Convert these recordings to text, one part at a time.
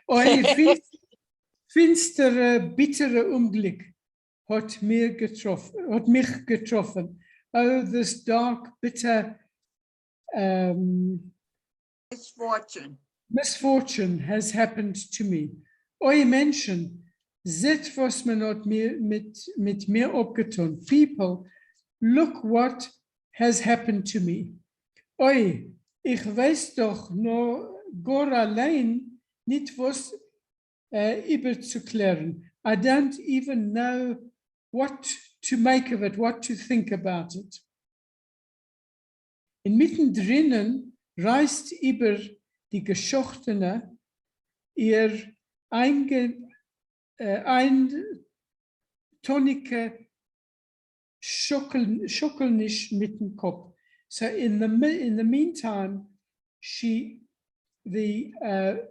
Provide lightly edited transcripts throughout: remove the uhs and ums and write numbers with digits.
Oi, finstere, bittere Unglück hat mich getroffen. Oh, this dark, bitter misfortune has happened to me. Oi, Menschen, zit was men hat mit mir opgetan. People, look what has happened to me. Oi, ich weiß doch nur gar allein nicht was überzuklären. I don't even know what to make of it, what to think about it. Inmittendrin reißt über die Geschochtene ihr eintonige Schockelnisch mit dem Kopf. So in the meantime, the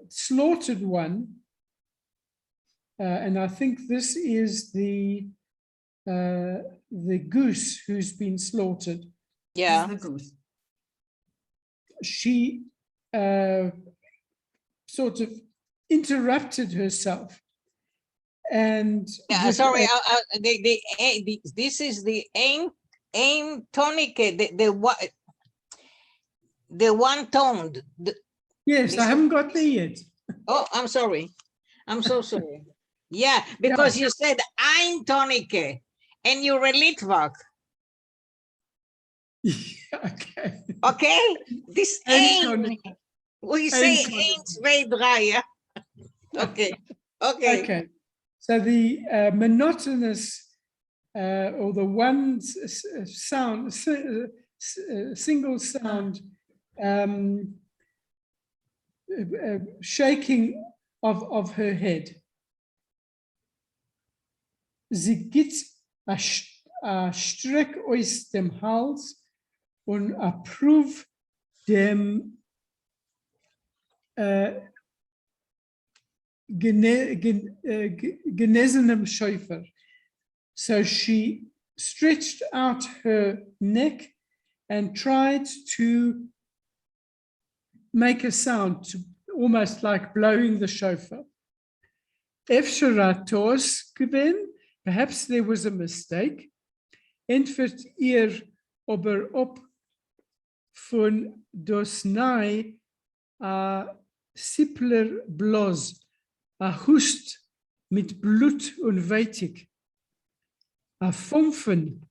slaughtered one, and I think this is the goose who's been slaughtered. Yeah. The goose. She sort of interrupted herself, and Yeah, sorry. This is the aim tonic. The one toned. yes, I haven't got there yet. Oh, I'm sorry. I'm so sorry. Yeah, because you said eintonige and you're a Litvak. Okay. Okay, this ein. We say ein, zwei, drei. Yeah? Okay. Okay. Okay. So the monotonous or the one sound, single sound shaking of her head. Sie gibt a Streck aus dem Hals und a Proof dem genesenem Schäufer. So she stretched out her neck and tried to make a sound, almost like blowing the shofar. Efsharatos gewinn, perhaps there was a mistake. Entfert ihr aber op von dosnai a sipler blos, a hust mit Blut und Weitig, a Fumpfen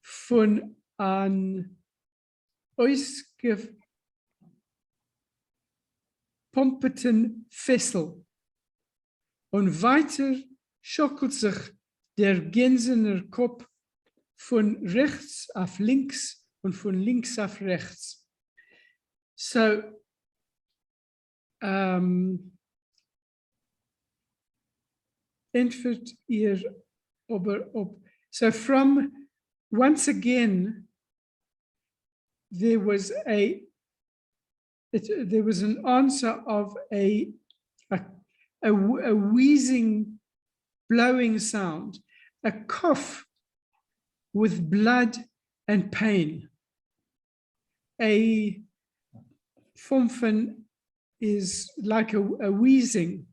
von an ausgepumpeten Fessel. Und weiter schockelt sich der Gänsener Kopf von rechts auf links und von links auf rechts. So, entfert ihr aber ob. So from, once again, there was an answer of a wheezing, blowing sound, a cough with blood and pain. A fumfen is like a wheezing.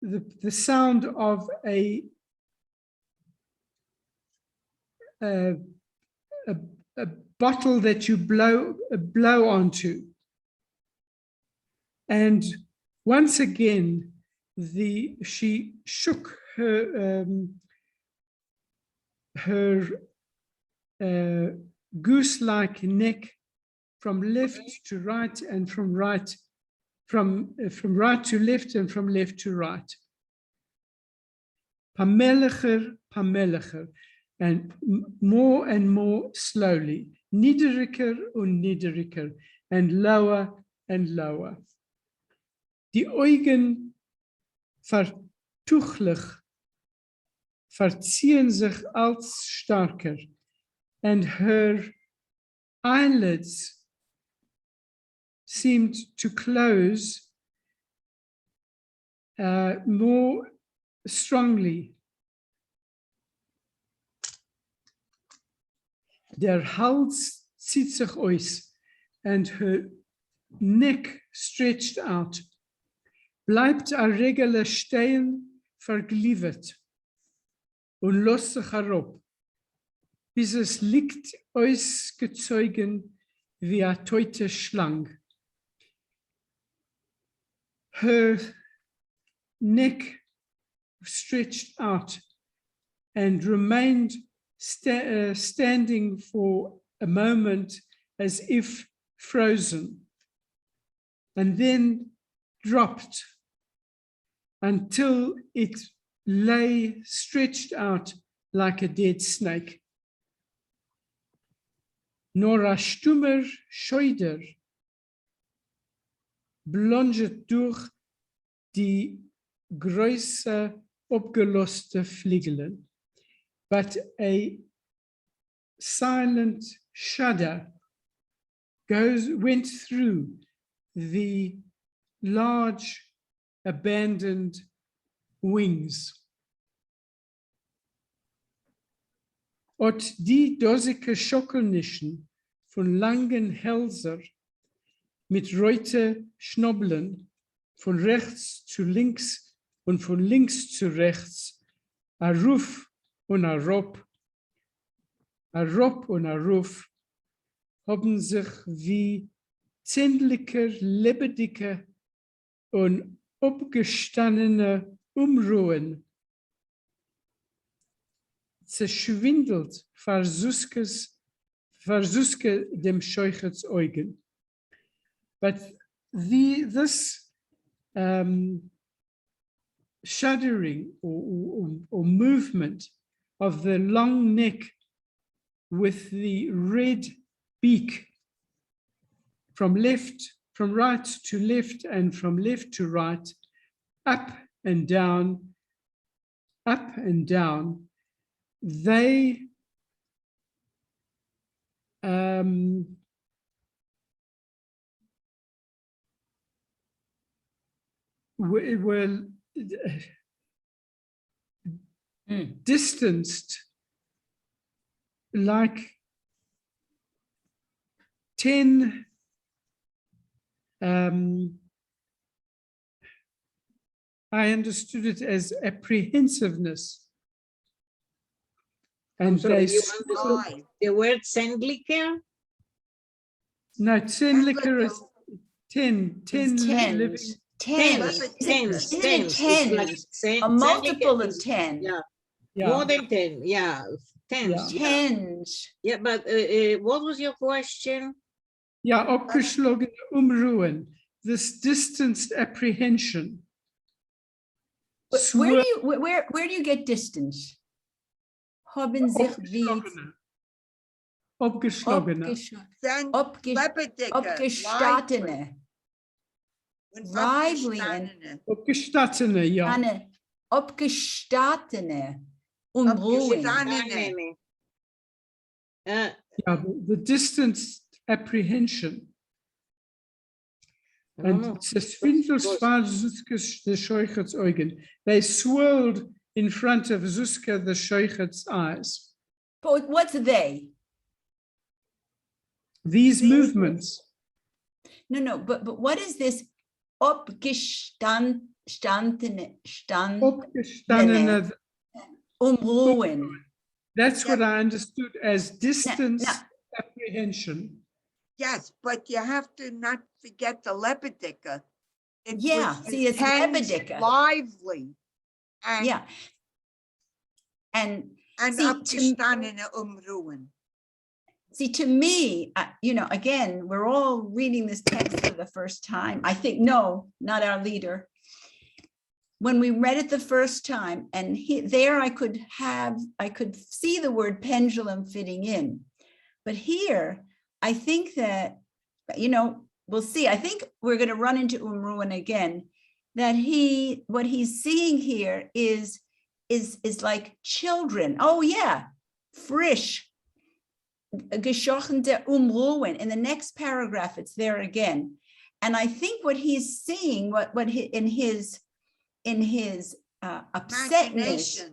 The sound of a bottle that you blow onto. And once again, she shook her goose-like neck from left to right and from right to left and from left to right. Pameliger, and more slowly. Niedriger und niedriger, and lower and lower. Die Augen verziehen sich als starker, and her eyelids seemed to close more strongly. Der Hals zieht sich aus, and her neck stretched out. Bleibt a regele stehen vergliedert und los sich herab, bis es liegt ausgezogen wie a teute Schlang. Her neck stretched out and remained standing for a moment as if frozen, and then dropped until it lay stretched out like a dead snake. Nor a stummer Scheuder blonget durch die große opgeloste Fliegelen, but a silent shudder went through the large abandoned wings. Ot die dosige Schockelnischen von langen Hälser mit reute Schnobeln von rechts zu links und von links zu rechts, a Ruf und a Rob und a Ruf, haben sich wie zähnliche, lebendige und abgestandene Umruhen zerschwindelt versuske dem Scheuchers Augen. But this shuddering or movement of the long neck with the red beak from right to left and from left to right, up and down, they were distanced like 10 I understood it as apprehensiveness. And sorry, they you understood the word Zendliker? no, Zendliker is 10 living. Tens. It's like A multiple of 10. Yeah, Yeah. more than 10. Yeah, tens. Yeah. Tens. Yeah, but what was your question? Ja, abgeschlagene Umruhen, this distanced apprehension. Where do you get distance? Haben sich wie Abgeschlagene. abgestatene, lively and Abgestattene, ja. abgestatene Unruhen. Yeah, the distanced apprehension. And they swirled in front of Zuska the Sheuchert's eyes. But what's they? These movements. No, but what is this abgestandene Abgestandene, Unruhen? that's what I understood as distance apprehension. Yes, but you have to not forget the Lepidika. Yeah, see, it's Lepidika. Lively. And, Yeah. And and see, abgestandene Umruhen. see, to me, again, we're all reading this text for the first time. I think, no, not our leader. When we read it the first time, and there I could see the word pendulum fitting in. But here, I think that, we'll see. I think we're going to run into Umruhen again, that what he's seeing here is like children. Oh yeah, frisch. Geschochene Umruhen. In the next paragraph, it's there again. And I think what he's seeing, in his upsetness,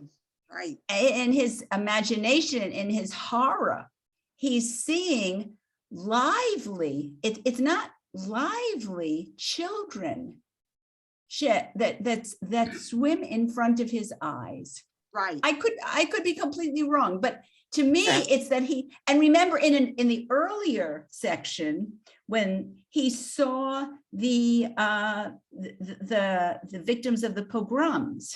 right, in his imagination, in his horror, he's seeing lively. It's not lively children that swim in front of his eyes. Right. I could be completely wrong, but to me, Yeah. it's that and remember in the earlier section, when he saw the victims of the pogroms.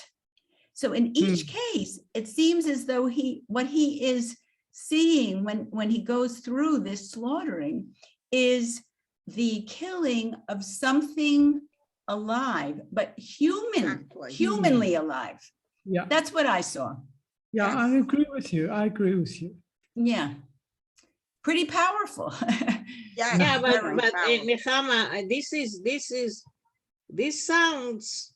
So in each case, it seems as though what he is seeing when he goes through this slaughtering is the killing of something alive, but Exactly. humanly alive. Yeah, That's what I saw. yeah, I Yes. agree with you. I agree with you. Yeah. Pretty powerful. Yes, Yeah, very but powerful. Nehama, this sounds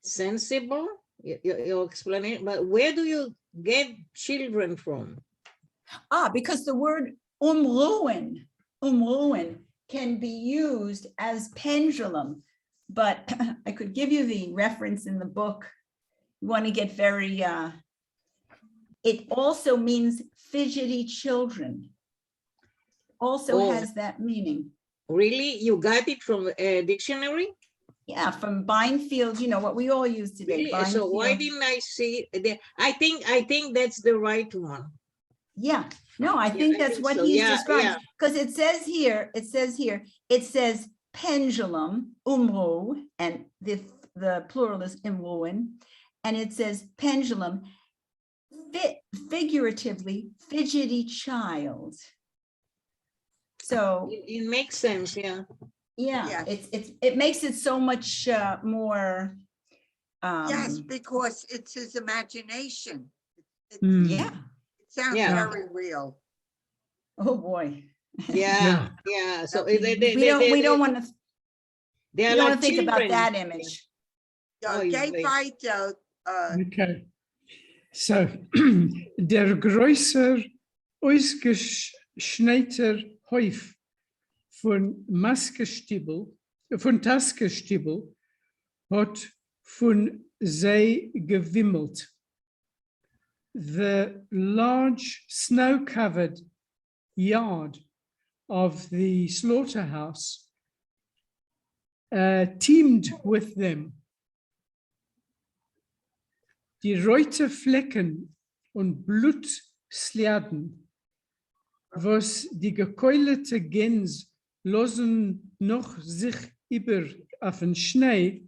sensible. Your explanation, but where do you get children from? Because the word umruhen can be used as pendulum, but I could give you the reference in the book. You want to get very, it also means fidgety children. Also Oh. has that meaning. Really, you got it from a dictionary? Yeah, from Bindfield, you know, what we all use today. Really? So why Bindfield. didn't I see the, I think that's the right one. Yeah, no, I Yeah, think I that's think what so. he's Yeah, describing, yeah. because it says pendulum, umru, and the plural is imruin, and it says pendulum, figuratively, fidgety child. So, It makes sense, yeah. yeah, Yes. it makes it so much more, Yes, because it's his imagination. yeah, It sounds Yeah. very real. oh boy. Yeah, yeah. So We We don't want to, they we are don't like want to think about children. that image. Oh, Gay wait. fight, Okay. So, der größer ausgeschneiter Häuf von Maskestiebel, von Taskestiebel, hat von sie gewimmelt. The large snow-covered yard of the slaughterhouse teemed with them. Die rote Flecken und Blutslierden, was die gekeulete Gänse losen noch sich über auf den Schnee,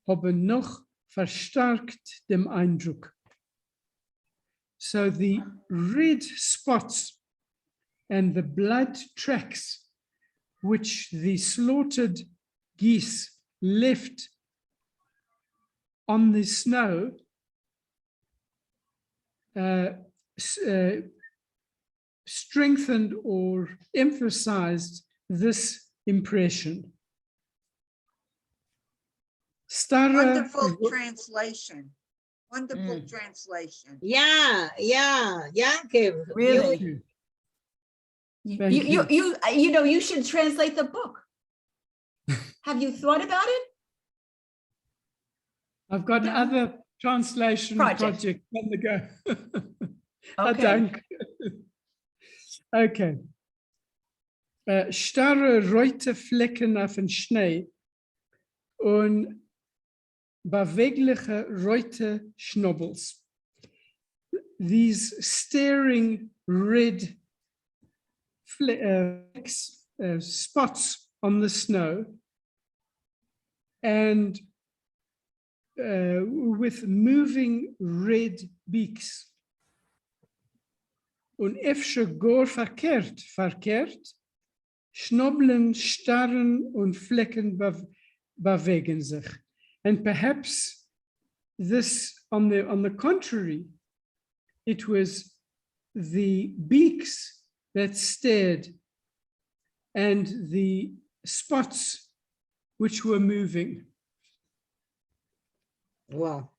haben noch verstärkt dem Eindruck. So the red spots and the blood tracks which the slaughtered geese left on the snow strengthened or emphasized this impression. wonderful translation. Wonderful translation. Yeah, Yankev. Really? Thank you. You know, you should translate the book. Have you thought about it? I've got Yeah. other translation projects on the go. I Okay. don't. Okay. Starre rote Flecken auf den Schnee und bewegliche rote Schnobbels. These staring red flecks, spots on the snow, and with moving red beaks. Und efsche gar verkehrt, Schnobbeln, Starren und Flecken bewegen sich. And perhaps this, on the contrary, it was the beaks that stared and the spots which were moving. Wow.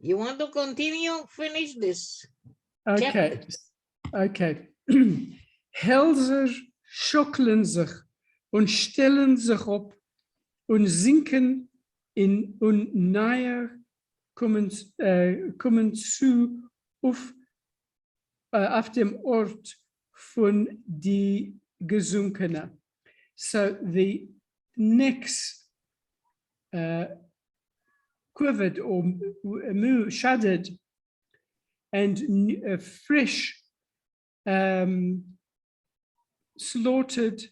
You want to continue? Finish this. Okay, okay. Hälser schocklen sich und stellen sich op und sinken in und nahe kommen zu auf dem Ort von die Gesunkene. So the necks quivered or shuddered, and fresh slaughtered.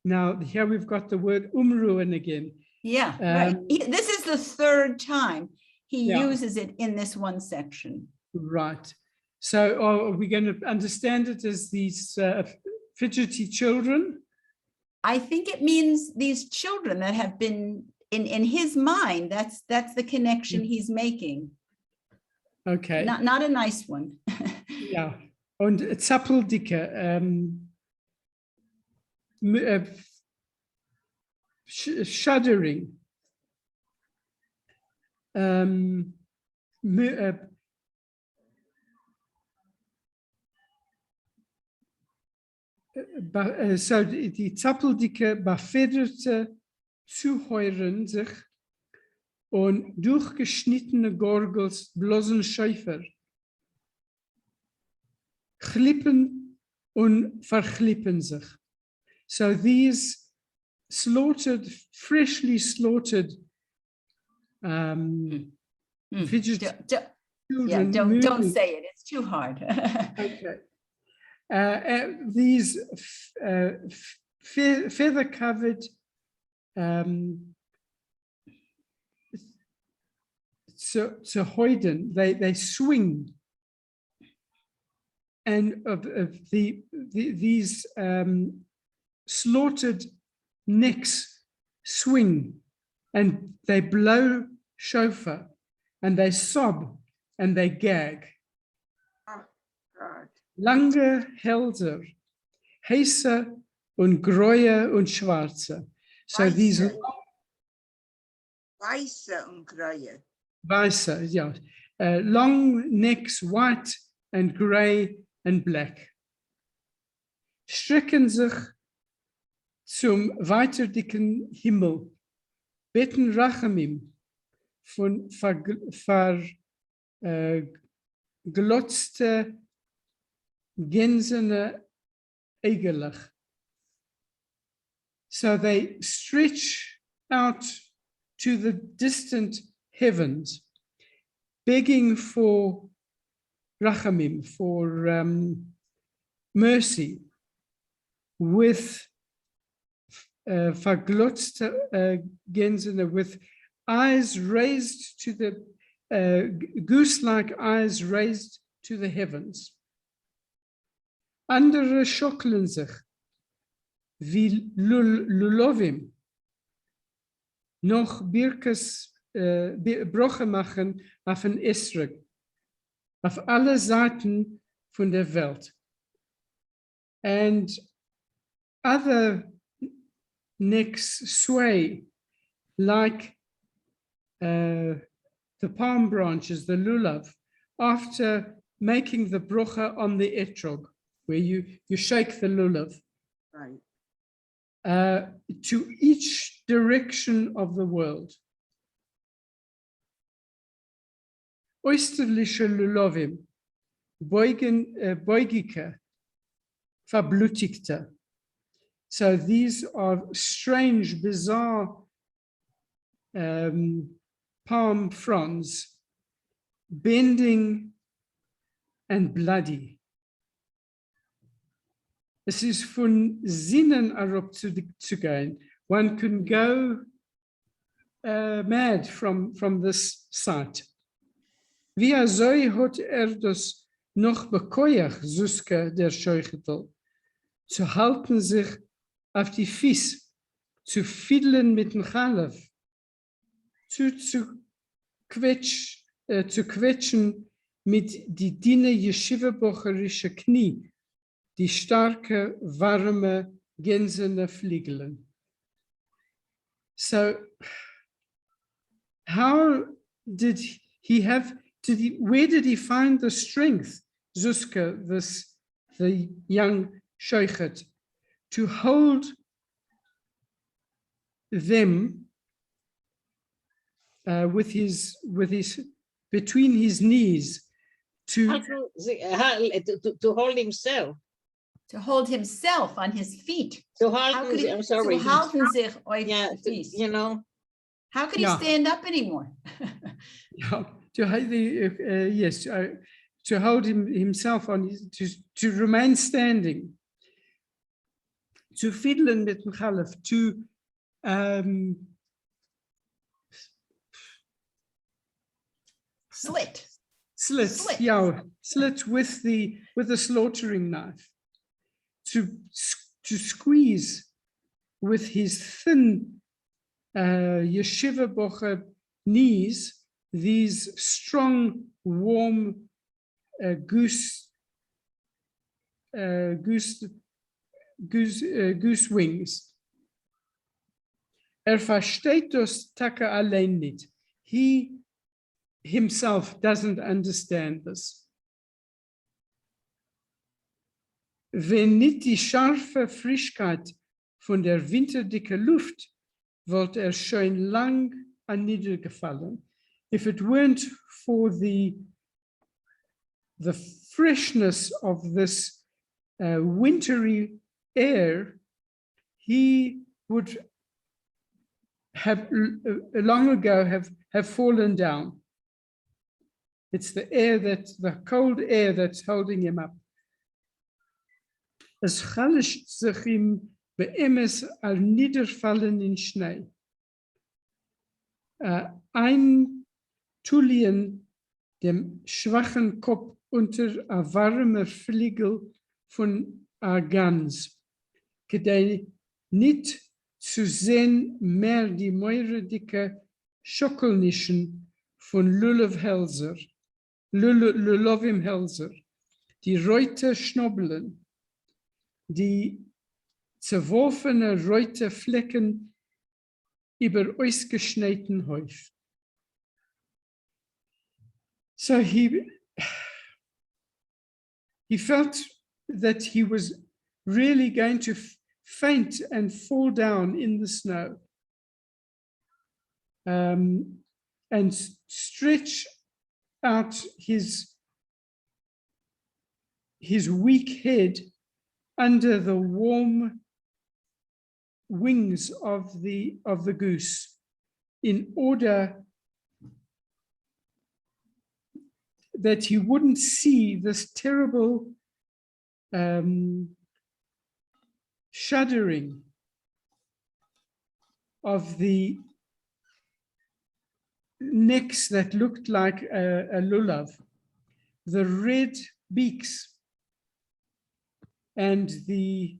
Now here we've got the word umruhen again. Yeah, right. Um, This is the third time he Yeah. uses it in this one section. Right. So are we going to understand it as these fidgety children? I think it means these children that have been in his mind. That's the connection he's making. Okay. Not a nice one. Ja. Und Zappeldicke, shuddering. So die Zappeldicke befederte zuheuren sich und durchgeschnittene Gorgels bloßen Schäfer. Klippen und verklippen sich. So these slaughtered, freshly slaughtered fidget Yeah, children. don't moving. say it. It's too hard. Okay. These feather-covered Hoiden, they swing, and of these slaughtered necks swing, and they blow shofar, and they sob, and they gag. God. Lange Hälse, heiße und Gräue und Schwarze. So these Weiße. Weiße und Greie. weiße, yeah, long necks, white and gray and black. Strecken sich zum weiterdicken Himmel, beten Rachamim von verglotzte Gänsene Egelach. So they stretch out to the distant heavens, begging for rachamim, for mercy, with verglotzte Gänsene, with eyes raised to the goose-like eyes raised to the heavens. Andere schockelen sich wie Lulovim, noch Birkes Broche machen auf ein Esrog, auf alle Seiten von der Welt. And other necks sway like the palm branches, the lulav, after making the brocha on the etrog, where you shake the lulav. Right. To each direction of the world. Österliche Lulovim, beugige, verblutigte. So these are strange, bizarre palm fronds, bending and bloody. Es ist von Sinnen herabzugehen. One can go mad from this sight. Wie soll hat das noch bekoiach, Suske der Scheuchetel, zu halten sich auf die Fies, zu fiedeln mit dem Chalef, zu quetschen mit die dine yeshiva-bocherische Knie, die starke, warme, gänsene Fliegelen. So, how did he have, where did he find the strength, Zuska, the young Shoichet, to hold them with his between his knees, How to to hold himself. To hold himself on his feet. To How halten, could he, I'm zu sorry. halten sich auf Yeah, the feet? you know, How could he Yeah. stand up anymore? yeah, yes, to hold himself on his, to remain standing, to fiddlen mit dem Chalef, to Slit. slit, Slit. yeah, slit with the slaughtering knife, to squeeze with his thin yeshiva bocher knees these strong, warm goose wings. Versteht das Taka allein nicht. He himself doesn't understand this. Wenn nicht die scharfe Frischkeit von der winterdicken Luft, wollte schon lang niedergefallen. If it weren't for the freshness of this wintry air, he would have long ago have fallen down. It's the cold air that's holding him up. Es chalischt sich ihm beemes al niederfallen in Schnee. Ein Tulien dem schwachen Kopf unter a warmer Fliegel von a Gans, gedei nicht zu sehen mehr die meuredicke Schokolnischen von Lulovim Helser, die reute Schnobbeln, die zerworfene reute Flecken über ausgeschneiten Häuf. So he felt that he was really going to faint and fall down in the snow, and stretch out his weak head under the warm wings of the goose, in order that he wouldn't see this terrible shuddering of the necks that looked like a lulav, the red beaks, and these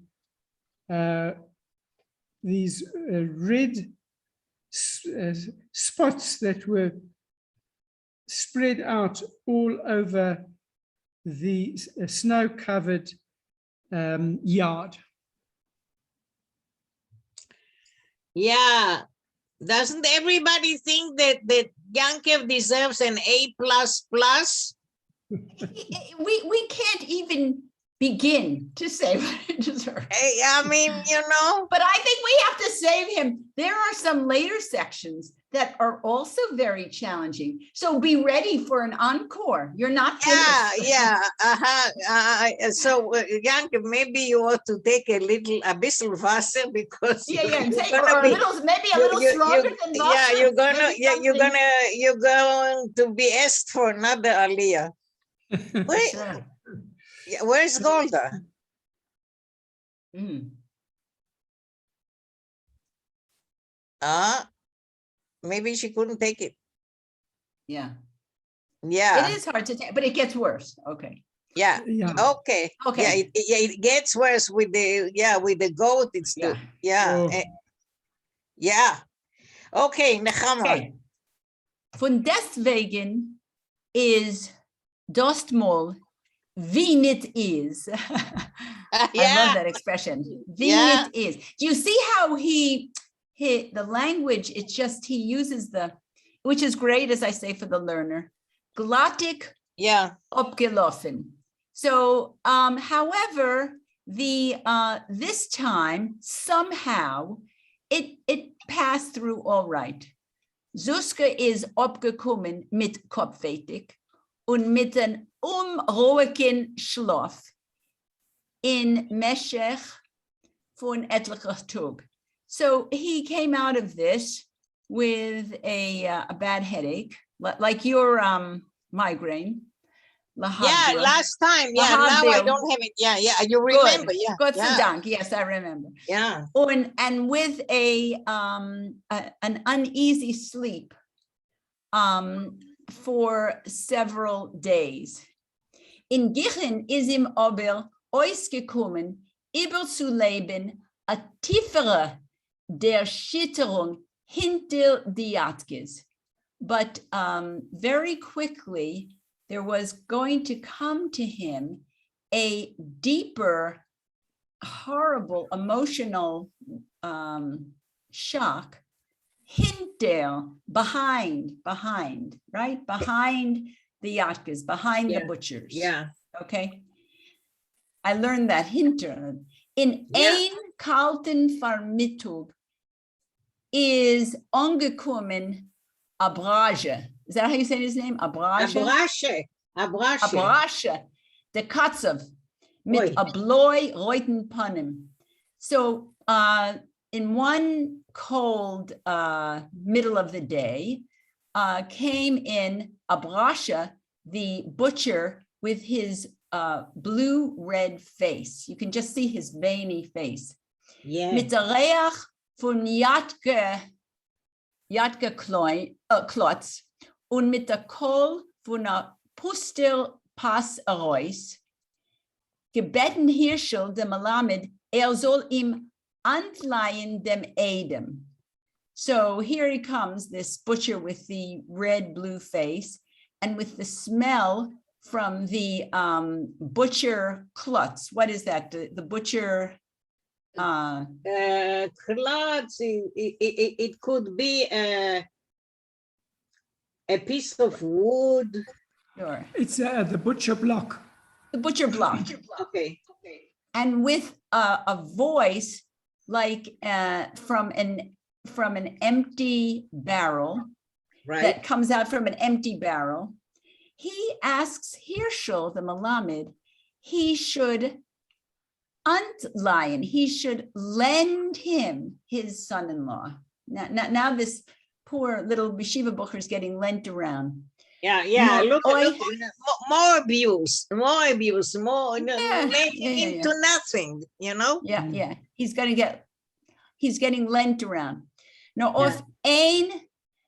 red spots that were spread out all over the snow-covered yard. yeah. Doesn't everybody think that Yankev deserves an A++? We can't even begin to say what it deserves. I mean, you know, But I think we have to save him. There are some later sections that are also very challenging. So be ready for an encore. You're not yeah, finished. yeah. So, Yankev, maybe you ought to take a bissel Wasser, because Yeah, you're take gonna or a be- little, maybe a little stronger than yeah, Wasser, you're maybe something. you're going to be asked for another Aliyah. Where, Sure. yeah, where's Golda? Mm. Maybe she couldn't take it. Yeah, Yeah, it is hard to take, but it gets worse. Okay. yeah. Yeah. Okay. Okay. Yeah, it gets worse with the goat. It's Yeah. Oh. yeah. Okay, Nechama. Okay. Von deswegen is Dostmol wie nit is. I Yeah. love that expression. Wie Yeah. nit is. Do you see how he the language, it's just he uses which is great, as I say, for the learner. Glottic Yeah. abgelaufen. So, however, this time somehow it passed through all right. Suske is abgekommen mit kopfweitig und mit den roeken Schlof in Meshech von etlicher Tug. So he came out of this with a bad headache, like your migraine. Yeah, Lahadra. last time. Yeah, now I Lahadra. don't have it. Yeah, yeah, you remember. Yeah, Gott sei yeah, Dank. Yes, I remember. yeah. And with an uneasy sleep for several days. In Gichen is ihm aber ausgekommen, über zu leben, a tiefere der Schitterung hinter die Atkes. But very quickly, there was going to come to him a deeper, horrible, emotional shock. Hinter, behind, right? Behind the Yatkes, behind the Yeah, butchers. Yeah. Okay. I learned that hinter. In Yeah. ein kalten Vermittlung is angekommen Abrasche. Is that how you say his name? Abrasche? Abrasche. Abrasche. The Katzov mit Oi. a bloy roiten panim. So in one cold middle of the day, came in Abrasche, the butcher, with his blue-red face. You can just see his veiny face. Yeah. Mit der Reach von Jatke Klotz und mit der Kohl von der Pustelpass Reus, gebeten Hirschel dem Melamed, soll ihm antleihen dem Edem. So here he comes, this butcher with the red-blue face, and with the smell from the butcher klutz. What is that? The butcher. Klotz, it could be a piece of wood. Sure. It's the butcher block. The butcher block. Okay. And with a voice like from an empty barrel, Right. that comes out from an empty barrel, he asks Hirschel, the Melamed, he should antleihen, he should lend him his son-in-law. Now this poor little Beshiva Bucher is getting lent around. Yeah. No, Look, oi. more abuse, more Yeah, making yeah. into nothing, you know? Yeah. He's getting lent around. Now, Yeah. of ein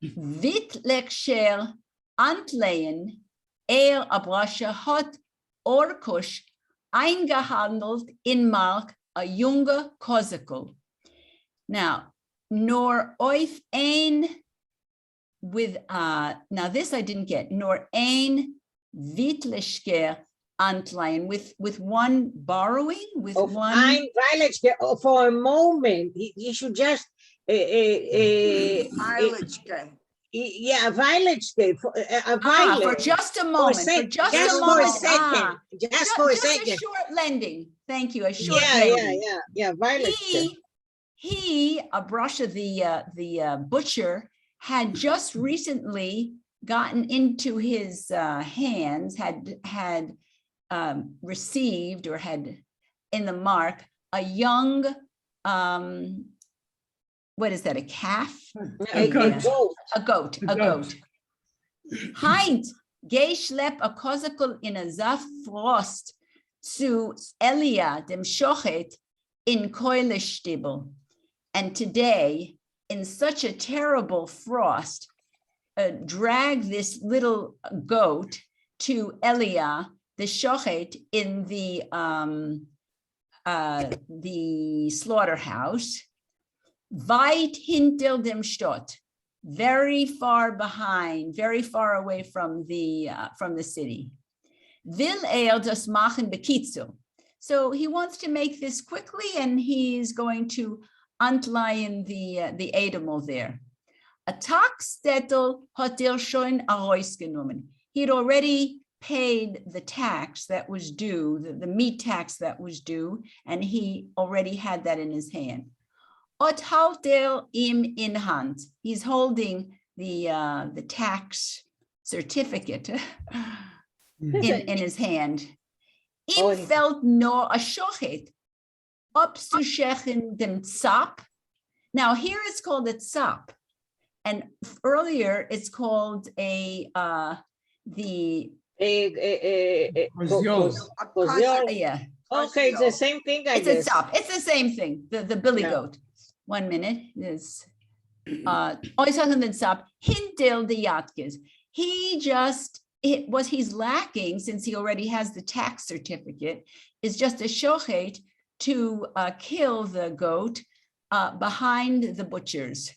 Wittlekscher antleihen, Abrasche hat Orkush eingehandelt in Mark, a junge Kosakel. Now, nor oif ein with, now this I didn't get, nor ein Wittlekscher antleihen, with one borrowing, with Of one. ein Weiletschke, for a moment, he should just Eiletschke. yeah, a Weiletschke, a For violet. just a moment, for just a for a moment. second, just for a second. a short lending. Thank you, a short Yeah, lending. Weiletschke. He, Abrasche, the butcher, had just recently gotten into his hands, had received or had in the mark a young, what is that, a calf? A goat. goat. A goat. Heint, geh schlepp a Kosakel in a Saf Frost zu Elia dem Shochet in Keulestibel. And today, in such a terrible frost, drag this little goat to Elia the Shochet in the slaughterhouse. Weit hinter dem Stott, very far behind, very far away from the city. Will das machen bekitzel? So he wants to make this quickly, and he's going to antleihen the Edemol there. A Taxzettel hat schon herausgenommen. He'd already paid the tax that was due, the meat tax that was due, and he already had that in his hand. Ot halt im in hand. He's holding the tax certificate in his hand. Oh, Ihm fällt nur a shochet, abzuschechen dem Zap. Now here it's called a Zap. And earlier it's called the Koziol. yeah, Okay, it's the same thing, I it's a guess. Zap. It's the same thing, the billy Yeah. goat. 1 minute is oisachen den Zap, hintil the Yatkes. He's lacking, since he already has the tax certificate, is just a shochet to kill the goat behind the butchers.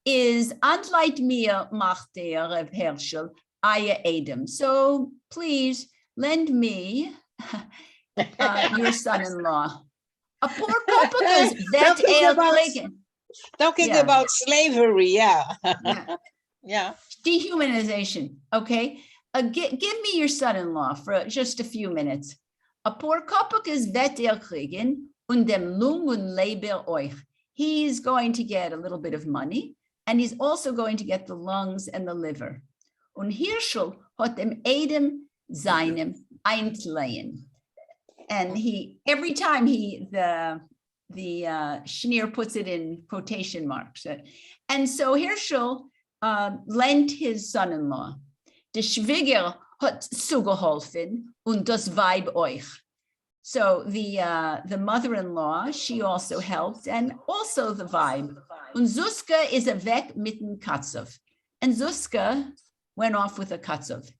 Is unlike mir macht der Reb Herschel Aya Adam. So please lend me your son-in-law. A poor couples that Talking about- Talking Yeah. about slavery, yeah. Yeah. Yeah. Dehumanization, okay? Give me your son-in-law for just a few minutes. A poor Kopukes vet kriegen und dem Lung und Leber euch. He's going to get a little bit of money, and he's also going to get the lungs and the liver. Und Hirschel hat dem Edem seinem Eintleien. And every time the Schneer puts it in quotation marks. And so Hirschel lent his son-in-law. De Schwieger hat zugeholfen und das Weib euch. So the mother-in-law, she also helped, and also the Weib. Und Suska is a weg mit dem Katzov. And Suska went off with a Katzov.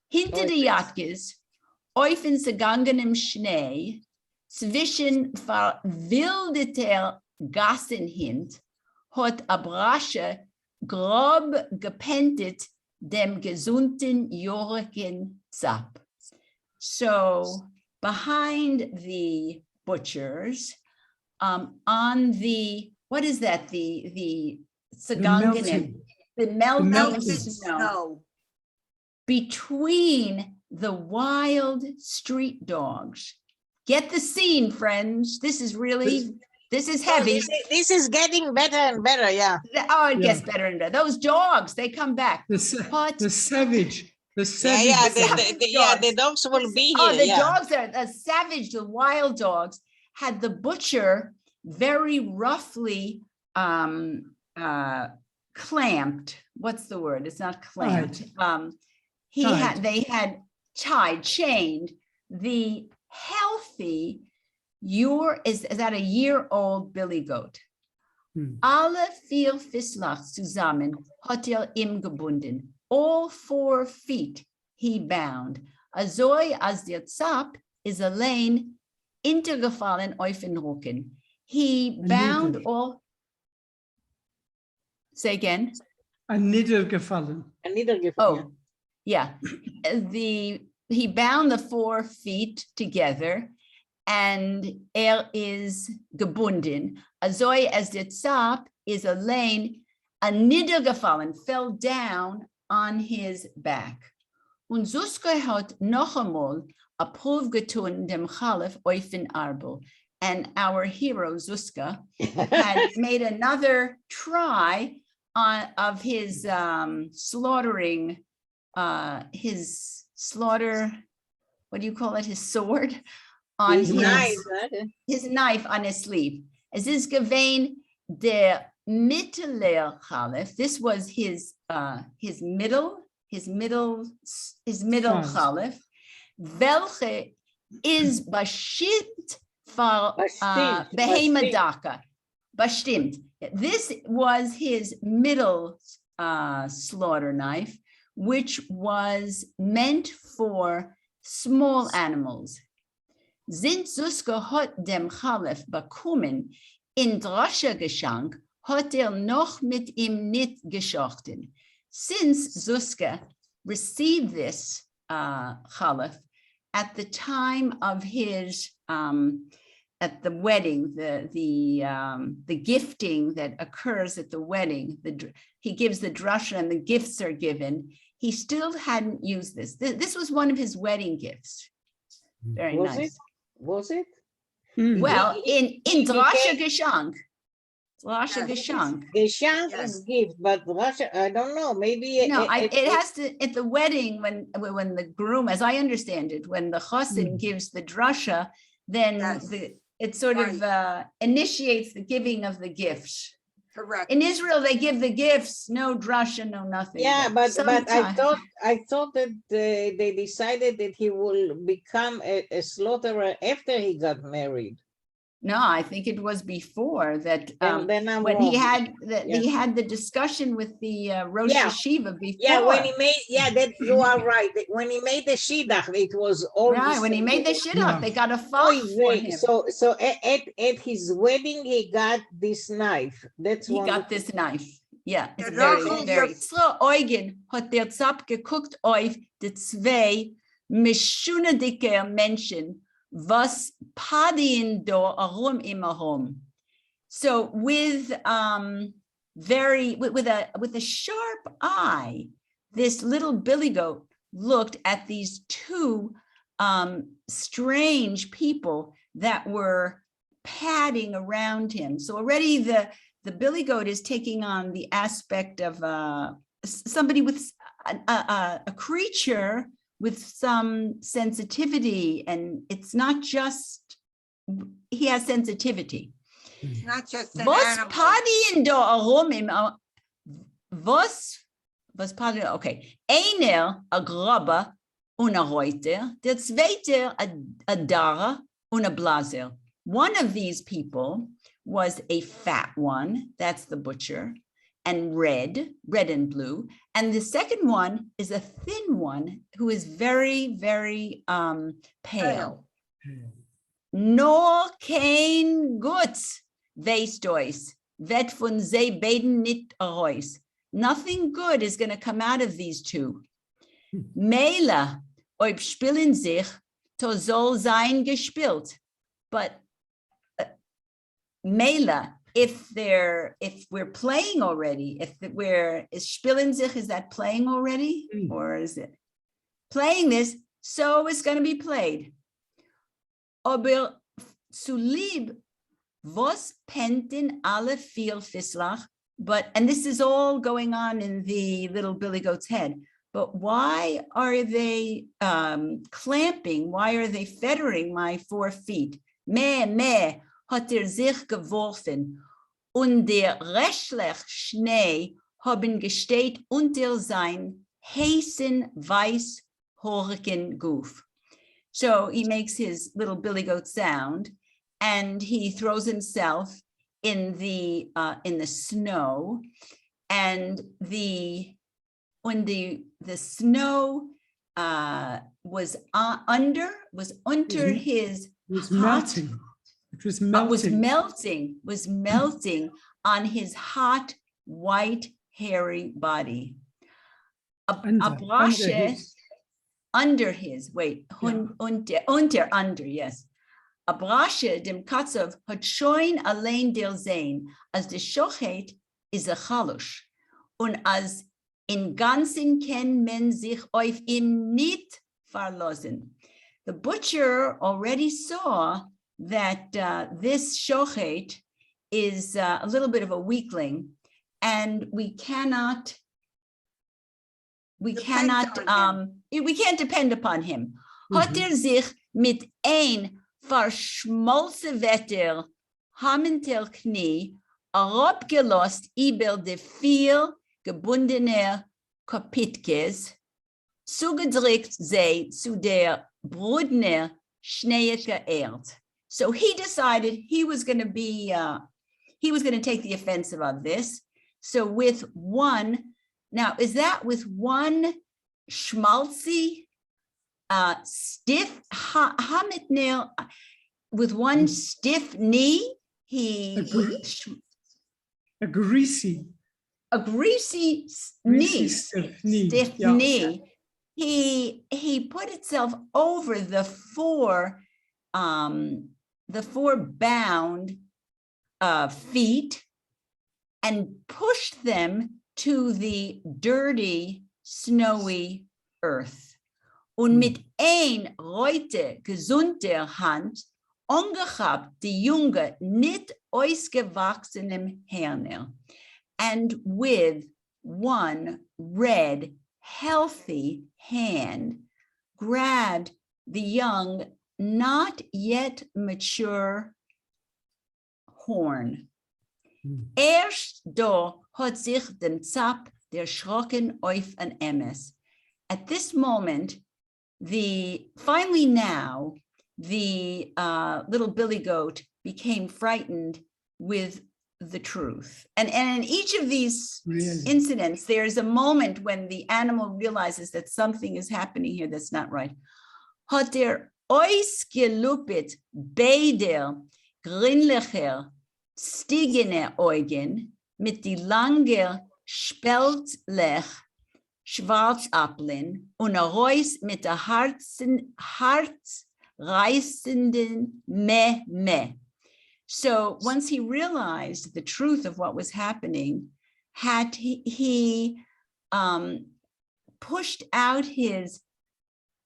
Hinter die Jatkes, auf in gegangenem Schnee, zwischen verwildeter Gassen hint, hat Abrasche grob gepentet dem gesunden Jorgen Zap. So behind the butchers, on the, what is that? The Saganganim, the melting melting snow, between the wild street dogs. Get the scene, friends. This is really, this is heavy. This is getting better and better, yeah. Oh, it gets better and better. Those dogs, they come back. The savage. The savage. The dogs will be Oh, here, the yeah. dogs are the savage, the wild dogs had the butcher very roughly clamped. What's the word? It's not clamped. They had chained the healthy, is that a year-old billy goat. Alle 4 Fislach zusammen hat ihm gebunden. All 4 feet he bound. Azoi as der Zap is allein intergefallen auf den Rücken. He bound all. Say again. Niedergefallen. Oh, yeah. He bound the 4 feet together, and is gebunden. Azoi as der Zap is allein niedergefallen, fell down on his back. Und Suska hat noch einmal a Prüf getun dem Chalif auf den Arbel. And our hero Suska had made another try of his slaughtering, his slaughter, what do you call it? His sword on his knife on his sleeve. Es ist gewesen der mittler Chalif. This was his middle Chalif. Welche is bestimmt for Behemadaka. Bestimmt. This was his middle slaughter knife, which was meant for small animals. Sind Suska hat dem Chalif bekommen in Drasche Geschenk, hat noch mit ihm nicht geschochten. Since Suska received this Chalif at the time of his at the wedding, the gifting that occurs at the wedding, he gives the drasha and the gifts are given. He still hadn't used this. This was one of his wedding gifts. Very nice. Was it? Well, in Drasha Geschenk, Rasha Yes. Geshank. Geshank Yes. is gift, but Russia, I don't know, maybe. No, it has to, at the wedding, when the groom, as I understand it, when the chassan gives the drasha, then Yes. it sort of initiates the giving of the gifts. Correct. In Israel, they give the gifts, no drasha, no nothing. Yeah, but sometime- I thought that they decided that he will become a slaughterer after he got married. No, I think it was before that, Then I'm when he wrong. had the discussion with the Rosh Yeah. Hashiva before. Yeah, when he made, that you are right. When he made the shidduch, it was all. Right, when he made the shidduch, Yeah. they got a Oh, fach for him. so at his wedding, he got this knife. That's He wonderful. got this knife. Yeah, it's And very, also very. your- So Eugen hat der Zap geguckt auf die zwei mischunedicke Menschen, was padien do arum imahom. So with with a sharp eye, this little billy goat looked at these two strange people that were padding around him. So already the billy goat is taking on the aspect of somebody with a creature with some sensitivity, and it's not just, he has sensitivity. It's not just an Was animal. padien do arum im was padien, okay. Einer a grabber und a reuter, der zweite a dara und a blazer. One of these people was a fat one, that's the butcher, and red and blue. And the second one is a thin one who is very, very pale. Nor kein Guts, weist euch, wird von sie beiden nicht heraus. Nothing good is going to come out of these two. Mela, ob spielen sich, to soll sein gespielt. But Mela, if we're playing already, is spielen sich, is that playing already? Or is it playing this? So it's going to be played. Aber zu lieb, was penten alle viel fislach, and this is all going on in the little billy goat's head, but why are they clamping? Why are they fettering my 4 feet? Meh, hat sich geworfen, und der rechtlich Schnee haben gesteht unter sein heißen weißhorigen Guf. So he makes his little billy goat sound, and he throws himself in the snow, and the snow was under his It was hot- melting. It was melting. was melting on his hot, white, hairy body. Under his, wait, under, yes. Abrashe dem Katzov hat schon allein der Sein, als der Schochet is a Chalush, und als in ganzen kann man sich auf ihm nicht verlassen. The butcher already saw that this Shochet is a little bit of a weakling, and we can't depend upon him. Hat sich mit ein verschmolzen Wetter hamenter Knie herabgelost über de 4 gebundene Kapitkes, zugedrückt sei zu der brudner schneeige Erd. So he decided he was going to take the offensive of this. So with one, now is that with one schmaltzy, stiff, with one stiff knee, A greasy knee, stiff knee. stiff Yeah. knee. He put itself over the four bound feet and pushed them to the dirty, snowy earth. Und mit ein reute gesunter Hand ongehabt die junge, nicht ausgewachsenem Hörner, and with one red, healthy hand, grabbed the young, not yet mature horn. Erst da hat sich dem Zap der Schrocken auf an Emes. At this moment, finally now, the little billy goat became frightened with the truth. And in each of these Really? incidents, there's a moment when the animal realizes that something is happening here that's not right. Hat ausgelupet beider grinlicher stigene Augen mit die lange Speltlech Schwarzappeln und Reus mit der herzreißenden meh. So once he realized the truth of what was happening, he pushed out his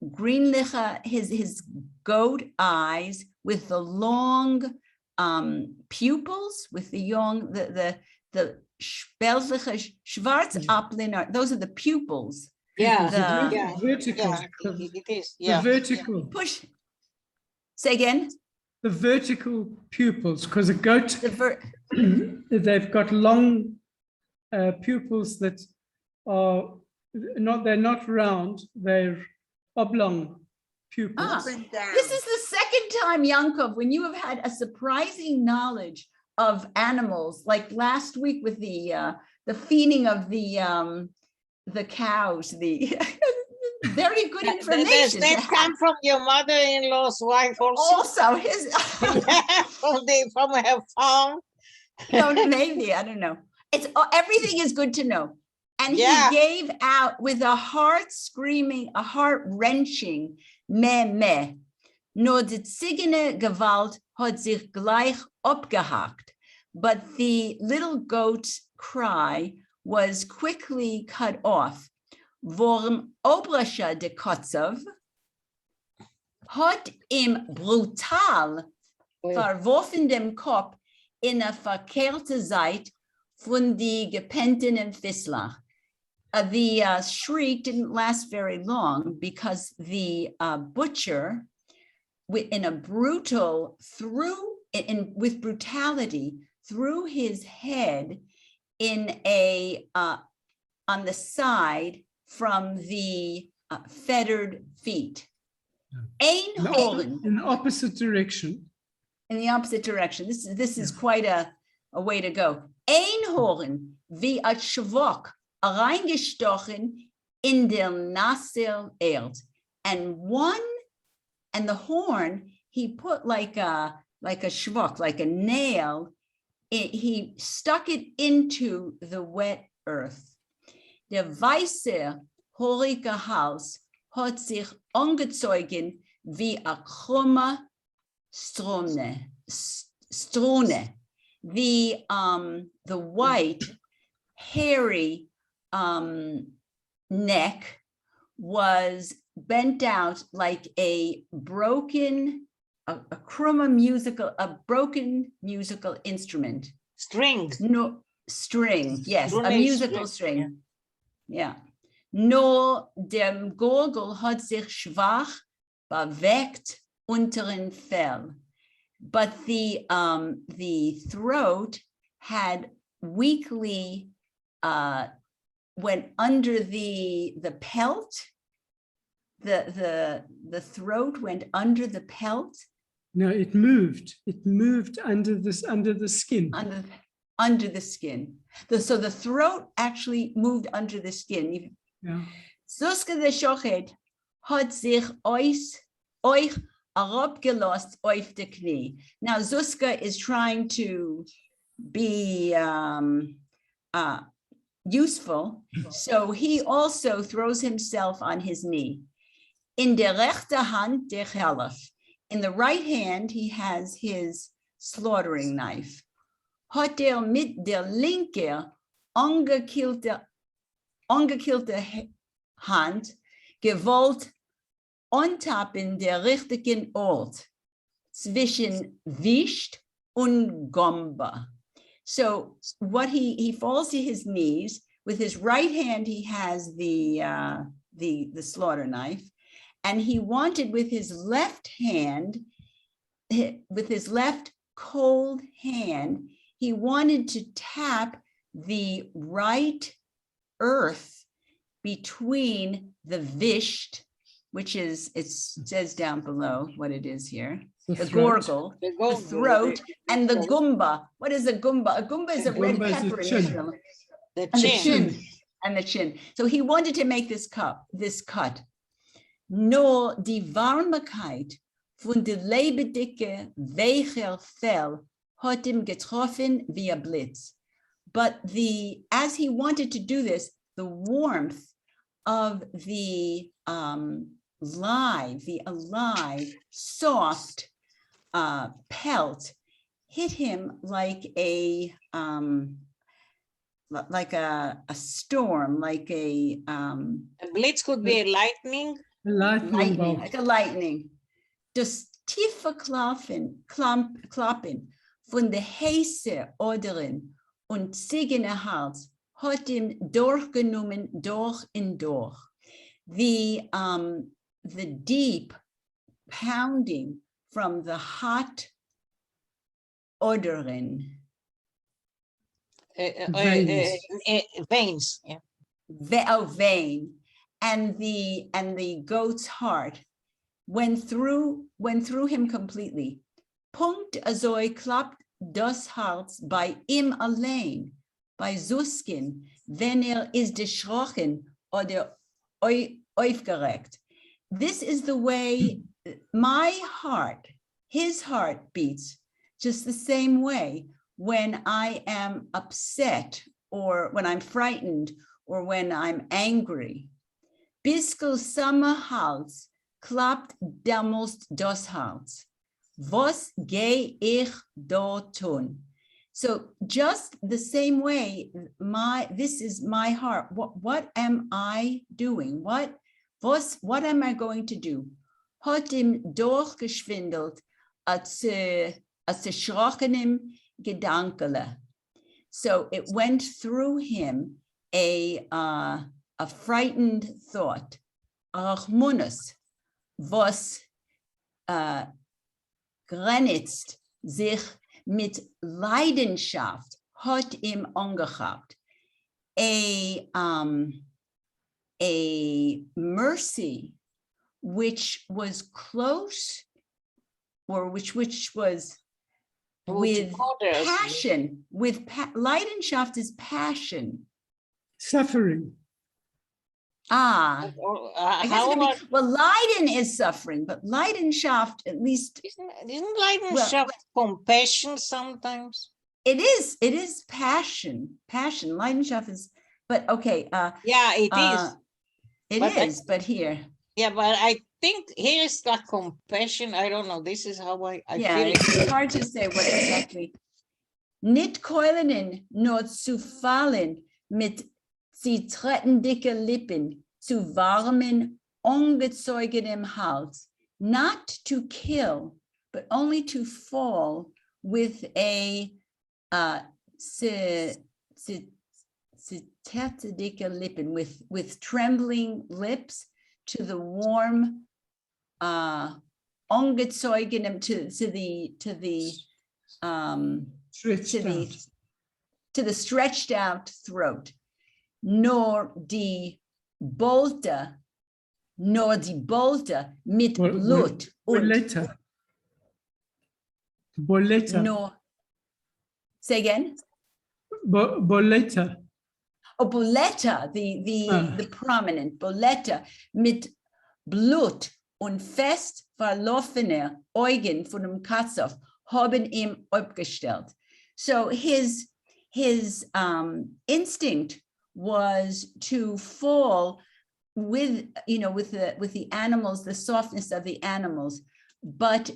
greenliche, his goat eyes with the long pupils, with the young, the speltliche Schwarzappeln, those are the pupils. Yeah, The- yeah, Vertical. yeah, it is, The yeah. vertical. Push. Say again. The vertical pupils, because a goat, The they've got long pupils that are they're not round, they're oblong pupils. Ah. Up and down. This is the second time, Yankov, when you have had a surprising knowledge of animals, like last week with the feeding of the cows, the very good Does information. that come from your mother-in-law's wife also? Also, his, From her farm? no, maybe, I don't know. It's everything is good to know. And Yeah. he gave out with a heart screaming, a heart wrenching meh. Nur die Zigene Gewalt hat sich gleich abgehakt, but the little goat's cry was quickly cut off. Vorm Obrascha de Kotzov hat im brutal verworfenem Kopf in a verkehrte Seite von die gepentenen Fisslach. The shriek didn't last very long because the butcher, in a brutal, with brutality, threw his head in on the side from the fettered feet. Ein Horen. In the opposite direction. In the opposite direction. This is quite a way to go. Ein Horen wie a Schwok reingestochen in der nasser Erd. And the horn he put like a schwok, like a nail. He stuck it into the wet earth. Der weiße horige Hals hat sich angezogen wie a krumme Strune. The white, hairy neck was bent out like a broken musical instrument. Strings. No string, yes, a Strune, musical string, string. Yeah. Nur dem Gurgel hat sich schwach bewegt unteren Fell. But the throat had weakly went under the pelt. The throat went under the pelt. No, it moved. It moved under the skin. Under the skin. So the throat actually moved under the skin. Yeah. Suske de Schochet hat sich euch herabgelost auf de Knie. Now Suska is trying to be useful, so he also throws himself on his knee. In der rechte Hand der Helef. In the right hand, he has his slaughtering knife. Hat mit der linke angekillte Hand gewollt ontappen der richtigen Ort. zwischen Wisht und Gomba. So what he falls to his knees. With his right hand, he has the slaughter knife, and he wanted with his left hand, with his left cold hand, he wanted to tap the right earth between the Visht, which is, it says down below what it is here, the throat. gorgle, The the gold, throat, and the the- gumba. What is a gumba? A gumba is a red Gumba is the pepper in chin. Israel. the And the chin. chin, and the chin. So he wanted to make this cut. Nur die Warmkeit von der lebendige weicher Fell hat ihm getroffen wie ein Blitz. But as he wanted to do this, the warmth of the alive, soft pelt hit him like a storm, like a A blitz could be a lightning. Lightning lightning, bolt. like a lightning. Das tiefe Klappen von der heiße Oderin und ziegene Hals hat ihm durchgenommen durch und durch. The deep pounding from the hot Oderin, Veins. Yeah. vein, and the goat's heart went through him completely. Punkt azoi klappt das Herz bei ihm allein, bei Suskin, wenn ist erschrocken oder aufgeregt. This is the way my heart, his heart beats just the same way when I am upset or when I'm frightened or when I'm angry. Biskel Summer Hals klappt damals das Hals. Was geh ich dort tun? So just the same way, this is my heart. What am I doing? What am I going to do? Hat ihm durchgeschwindelt als erschrockenem Gedankele. So it went through him a frightened thought. Rachmunus, was grenzt sich mit Leidenschaft, hat ihm angehabt. A mercy which was close, or which was with passion, Leidenschaft is passion. Suffering. I guess How it could be- about, well, Leiden is suffering, but Leidenschaft, at least isn't Leidenschaft compassion sometimes? it is passion. Leidenschaft is, but okay, Yeah, it is. it But is, but here, Yeah, but I think here is like compassion. I don't know. This is how I yeah, feel it's it. hard to say what exactly. Nicht keulen, nur zu fallen mit zitrettendicke Lippen, zu warmen, ungezeugenem Hals, not to kill, but only to fall with a zitrettendicke Lippen, with trembling lips, to the warm, ungezeugenem, to the stretched out throat. Nor die Bolte mit Blut und Boletta. nor, say again? Boletta. Oh, Boletta, the prominent Boletta mit Blut und fest verlaufener Augen von dem Katzow haben ihm abgestellt. So his instinct was to fall with the animals, the softness of the animals, but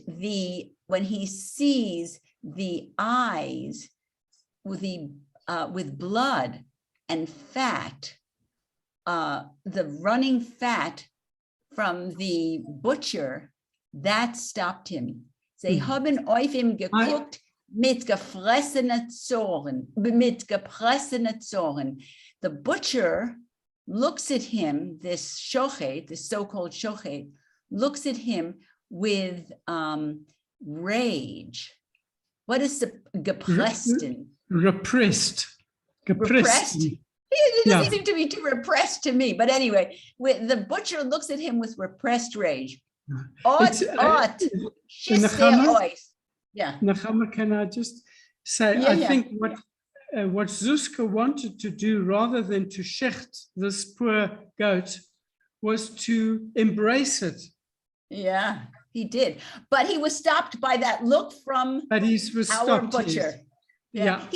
when he sees the eyes with blood and fat, the running fat from the butcher, that stopped him. Sie haben auf ihm geguckt mit gefressenen Zorn, mit gepressenen Zorn. The butcher looks at him, this shochet, the so-called shochet, looks at him with rage. What is the gepressten? Repressed. Repressed? Gepresst. It doesn't Yeah. seem to be too repressed to me, but anyway, the butcher looks at him with repressed rage. It's, Ot, in the shiste Chama- ois. Yeah, Nachama, can I just say, Yeah, I yeah. think what Zuzka wanted to do, rather than to shecht this poor goat, was to embrace it. yeah, he did. But he was stopped by that look from But he was our stopped. butcher. yes. Yeah, Yeah.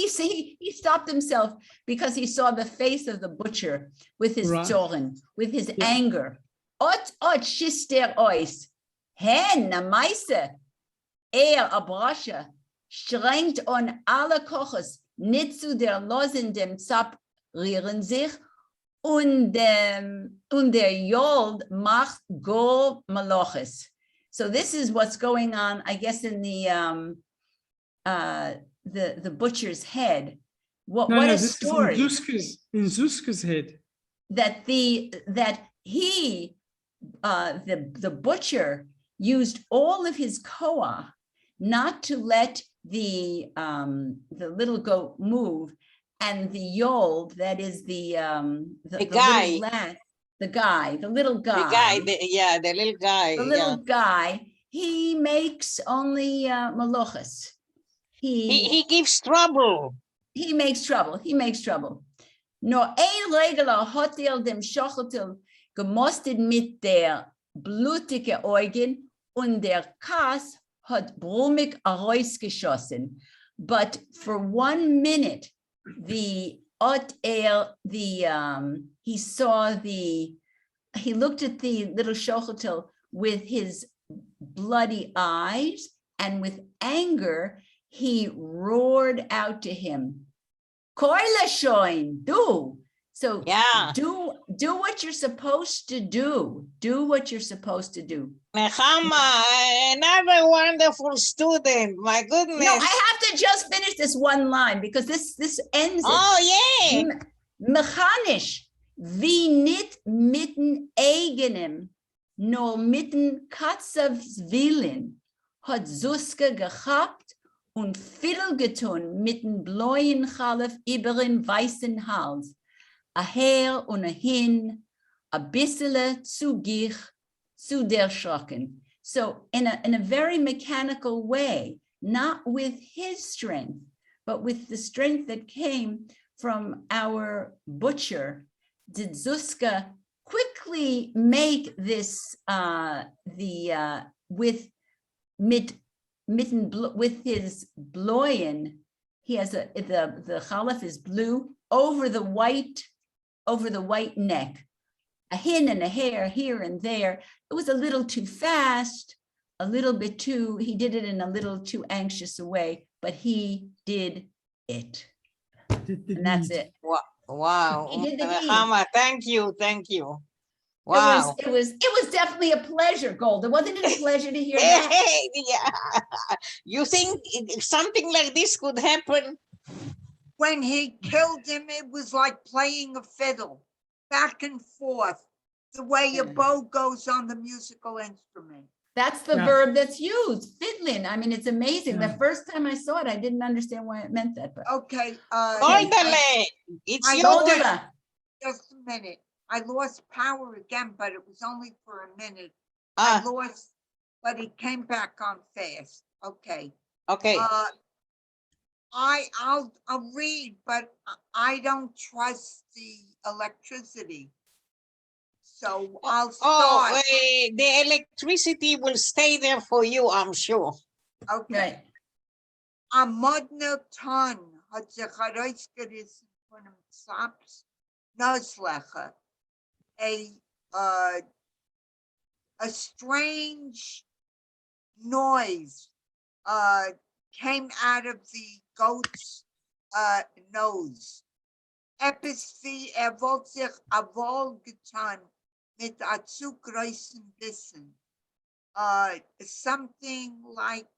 he stopped himself because he saw the face of the butcher with his Right. zorn, with his Yeah. anger. Ot, shister ois. Hen, na meise. Abrasche, strengt on alle Koches, nicht zu der losendem Zap rieren sich, und der Jold macht go maloches. So this is what's going on, I guess, in the butcher's head. What No, a this is story in Zuzka's head. that the butcher used all of his koach not to let the little goat move, and the yold, that is the guy. little lad, the little The guy, guy, the little guy. the yeah. little guy, he makes only malochas. He gives trouble. He makes trouble. Nur ein Regler hat dem Schochetel gemostet mit der blutige Augen, und der Kass hat brummig herausgeschossen. But for 1 minute, he looked at the little Schochetel with his bloody eyes, and with anger, he roared out to him, Keule schoin, do. So Yeah. do what you're supposed to do. Do what you're supposed to do. Nechama, another wonderful student. My goodness. No, I have to just finish this one line because this ends it. Oh, yeah. Mechanisch, wie nicht mitten eigenem, nur mitten Katzevs Willen, hat Suske gehabt und viel getun mitten blauen Chalef über den weißen Hals. A her und a hin, a bissele zu gich, zu der Schrocken. So in a very mechanical way, not with his strength, but with the strength that came from our butcher, did Zuzka quickly make this with his bloyen. He has the chalef is blue over the white neck, a hin and a hair here and there. It was a little too fast, a little bit too, he did it in a little too anxious a way, but he did it. And that's it. Wow. He did the deed. Nechama, thank you. Wow. It was definitely a pleasure, Golda. Wasn't it a pleasure to hear that? Yeah. You think something like this could happen? When he killed him, it was like playing a fiddle, back and forth, the way a bow goes on the musical instrument. That's the Yeah. verb that's used, fiddling. I mean, it's amazing. The Yeah. first time I saw it, I didn't understand why it meant that, but. Okay, Goldele, it's I your don't turn. Golda, just a minute. I lost power again, but it was only for a minute. Ah, I lost, but it came back on fast. Okay. okay. I'll read, but I don't trust the electricity. So I'll Oh, start. the electricity will stay there for you, I'm sure. Okay. right. A modner Ton hat sich herausgerissen von dem Zaps Nusslecher. A strange noise came out of the goat's nose. Etwas wie wollte sich wohlgetan mit a zu großen Bissen. Something like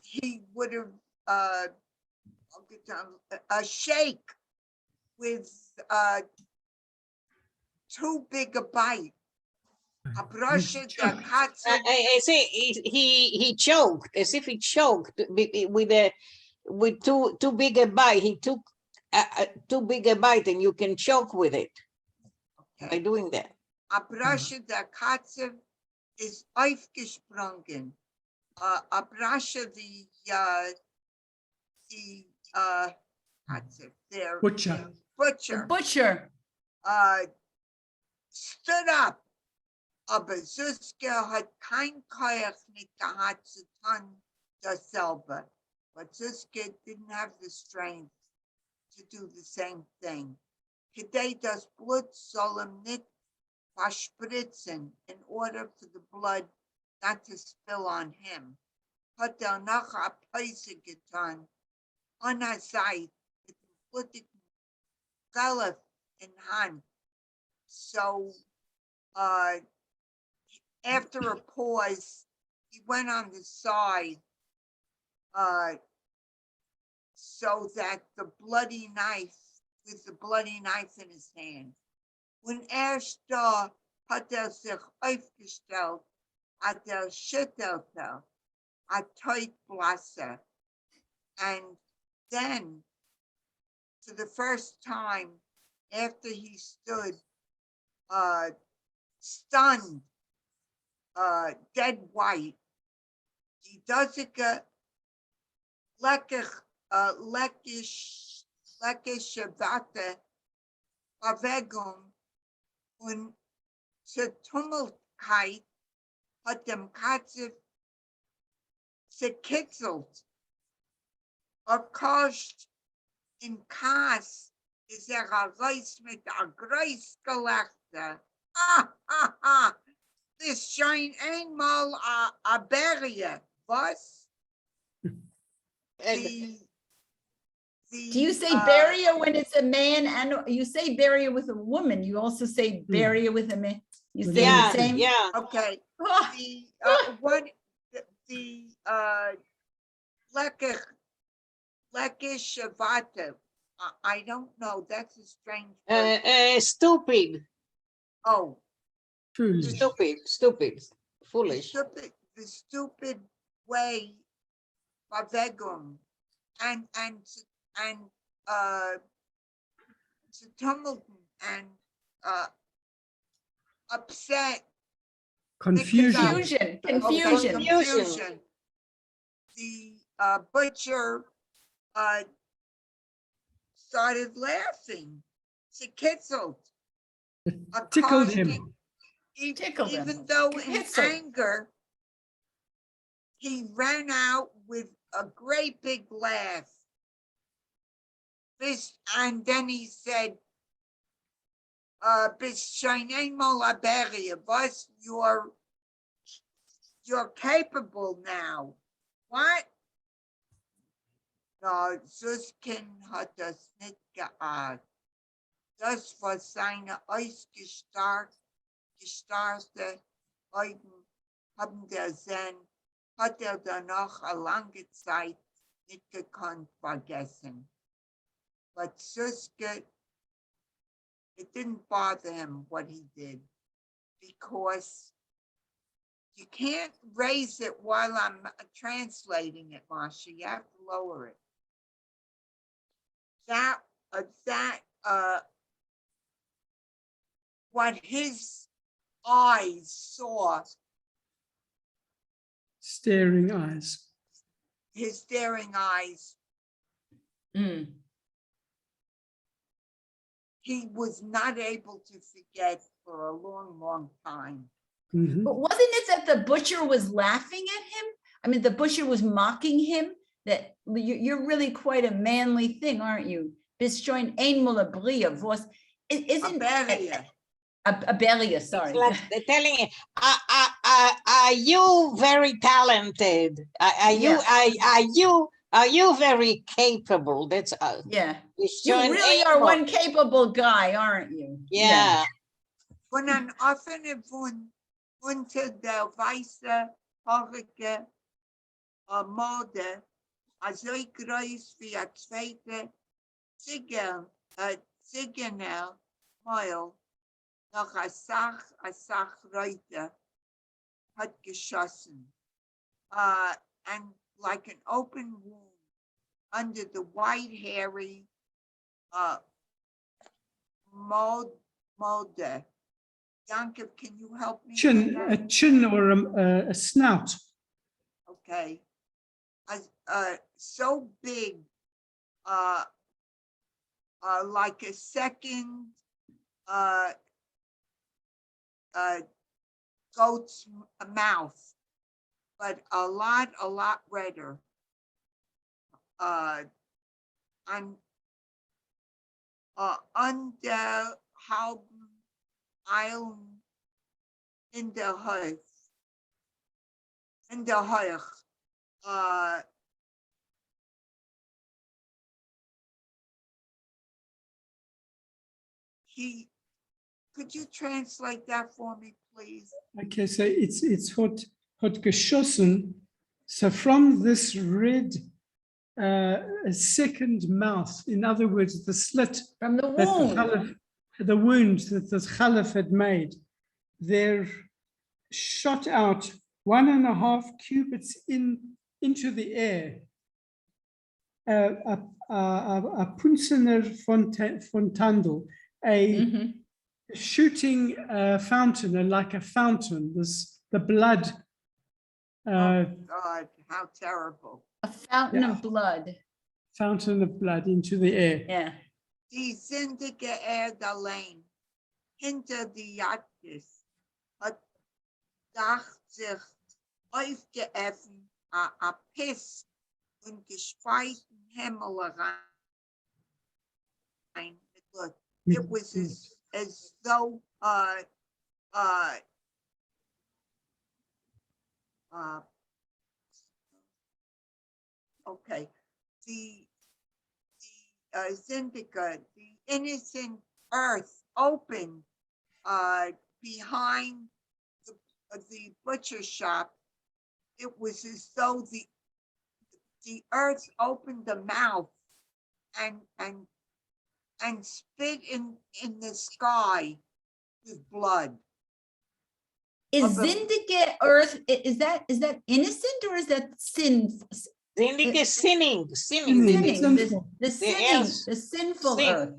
he would have, a shake with, too big a bite. A brush it, a katsu, I say he choked, as if he choked with too big a bite. He took too big a bite, and you can choke with it by doing that. a brush it, a katsu is aufgesprungen. A brush of the katsu, their Butcher. The butcher. Stood up. Aber Suske hat kein Keuch nicht gehabt zu tun dasselbe. But Suske didn't have the strength to do the same thing. Kedei das Blut soll ihm nicht verspritzen in order for the blood not to spill on him. Hat noch a Päuse getan on a Seite mit dem blutigen Galef in Hand. So, after a pause, he went on the side, so that the bloody knife, with the bloody knife in his hand. When da hat sich aufgestellt, hat schüttelte, Teutblasse. And then, for the first time, after he stood, stunned, dead white, die dosige leckische Warte Bewegung und zur Tummeltkeit hat dem Katze gekitzelt. Kost in Kass ist raus mit a Greis Gelächter. This shine einmal a Berie, was? Do you say barrier when it's a man, and you say barrier with a woman? You also say barrier with a man. You say Yeah, the same? yeah. Okay, the Leckish Shavata, I don't know, that's a strange word. Stupid, Oh, Foolish. stupid, the foolish. stupid way, Bewegung, and to tumulten and upset. Confusion. Confusion, Okay, confusion. confusion. The butcher started laughing. She kitzeled. Tickled him. Tickled him. Even though in Kitzeled. anger, he ran out with a great big laugh. And then he said, you're capable now. What? No, Suskin hat das nicht geahnt. Das war seine ausgestarrte Augen haben der Sinn, hat danach eine lange Zeit nicht gekonnt vergessen. But Suske, it didn't bother him what he did, because you can't raise it while I'm translating it, Masha. You have to lower it. What his eyes saw, Staring eyes. his staring eyes, Mm. he was not able to forget for a long, long time. Mhm. But wasn't it that the butcher was laughing at him? I mean, the butcher was mocking him, that you're really quite a manly thing, aren't you? Bis join ein mol a bria vos. Isn't Aberia. a belia, sorry. It's like they're telling you, are you very talented? Are you very capable? That's Yeah, it's you joint really are animal. one capable guy, aren't you? Yeah. Von an offene Wund unter der weiße vorige Mode, also groß wie ein zweiter Signal, Meul, noch eine Sach Leute hat geschossen. And like an open wound under the white hairy molde. Yankov, can you help me? with Chin, that? a chin or a snout. Okay. So big, like a second goat's mouth, but a lot redder. And under halben Eilen in der Höhe. In der Höhe. Could you translate that for me, please? Okay, so it's hot geschossen. So from this red a second mouth, in other words, the slit From the that the wound. Chalif, the wound that the Chalif had made, there shot out 1.5 cubits into the air. A Punzener Fontandel, a Mhm. shooting fountain, like a fountain, the blood. God, how terrible. A fountain Yeah. of blood. Fountain of blood into the air. Yeah. Die sündige Erde allein, hinter die Jagdis, hat dacht sich aufgeöffnet, a Piss und gespeiten Himmel rein. It was as though okay, the Zyndica, the innocent earth opened behind the butcher shop. It was as though the earth opened the mouth and spit in the sky with blood. Is Of a- Zindige earth, is that innocent or is that sin? Zindig is sinning. Sinning. Sinning, Sinful. the sinning, earth. the sinful Sin, earth.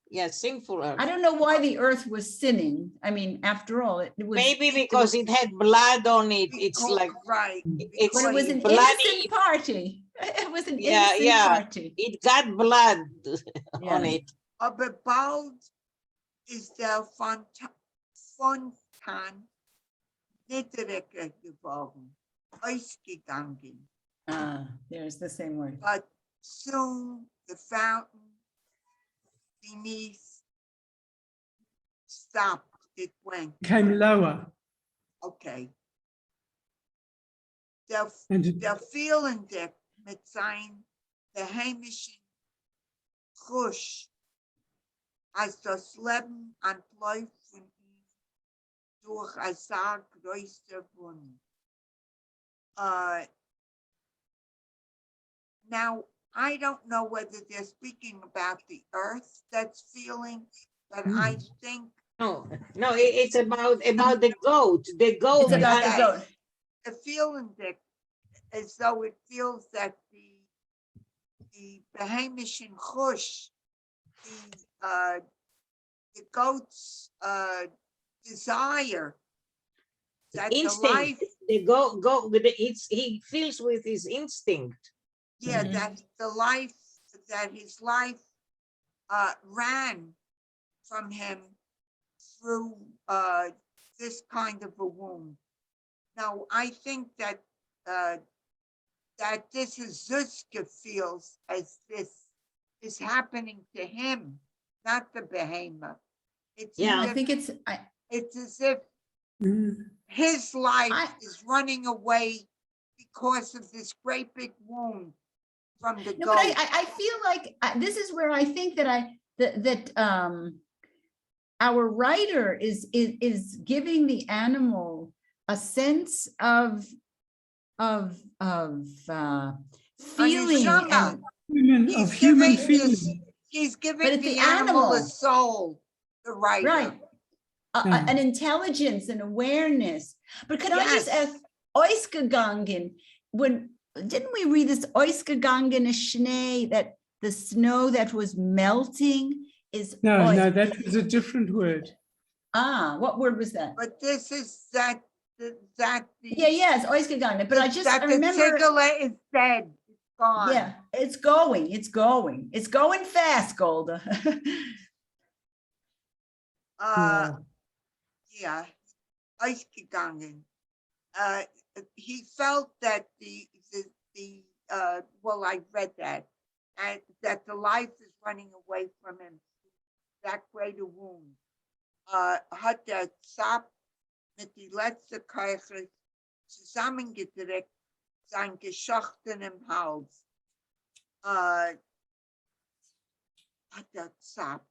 yeah, sinful earth. I don't know why the earth was sinning. I mean, after all, it was. Maybe because it had blood on it. It's Because- like, right. it's But it was because an bloody. innocent party. It was an Yeah, innocent yeah. party. It got blood on Yeah. it. Aber bald ist der Fontan niedriger geworden, ausgegangen. There's the same word. But soon the fountain beneath stopped. It went. Came lower. Okay. Der And Fehlende mit seinem behämischen Krusch, als das Leben entläuft von ihm durch ein sehr größter Wunde. Now, I don't know whether they're speaking about the earth that's feeling, but I think No, it's about the goat. The goat. It's about the Okay. goat. the feeling that as though it feels that the Bahamian Chush, the goat's desire that the Instinct. life, The goat with he feels with his instinct. yeah, Mhm. that his life ran from him through this kind of a wound. Now, I think that that this is Zuzka feels as this is happening to him, not the behemoth. It's Yeah. I as if, think it's as if mm, his life I- is running away because of this great big wound from the no, but goat. I feel like this is where I think that our writer is giving the animal a sense of of feeling Neshama. and, Of human giving feeling. this- He's giving it's the the animal a animal. soul, the writer. right. Yeah. An intelligence and awareness. But could I just Yes. ask, Oiskegangen, didn't we read this Oiskegangen Schnee, that the snow that was melting is? No, ois- no, that was a different word. What word was that? But this is that the Yeah, it's Oiskegangen, but I that the remember, tigala is dead. It's gone. yeah, it's going fast, Golda. Yeah, Ausgegangen. He felt that well, I read that, and that the life is running away from him. That greater wound. Hat Zap mit die letzte Keuche zusammengedrückt, sein Geschochten im Hals. Hat Zap.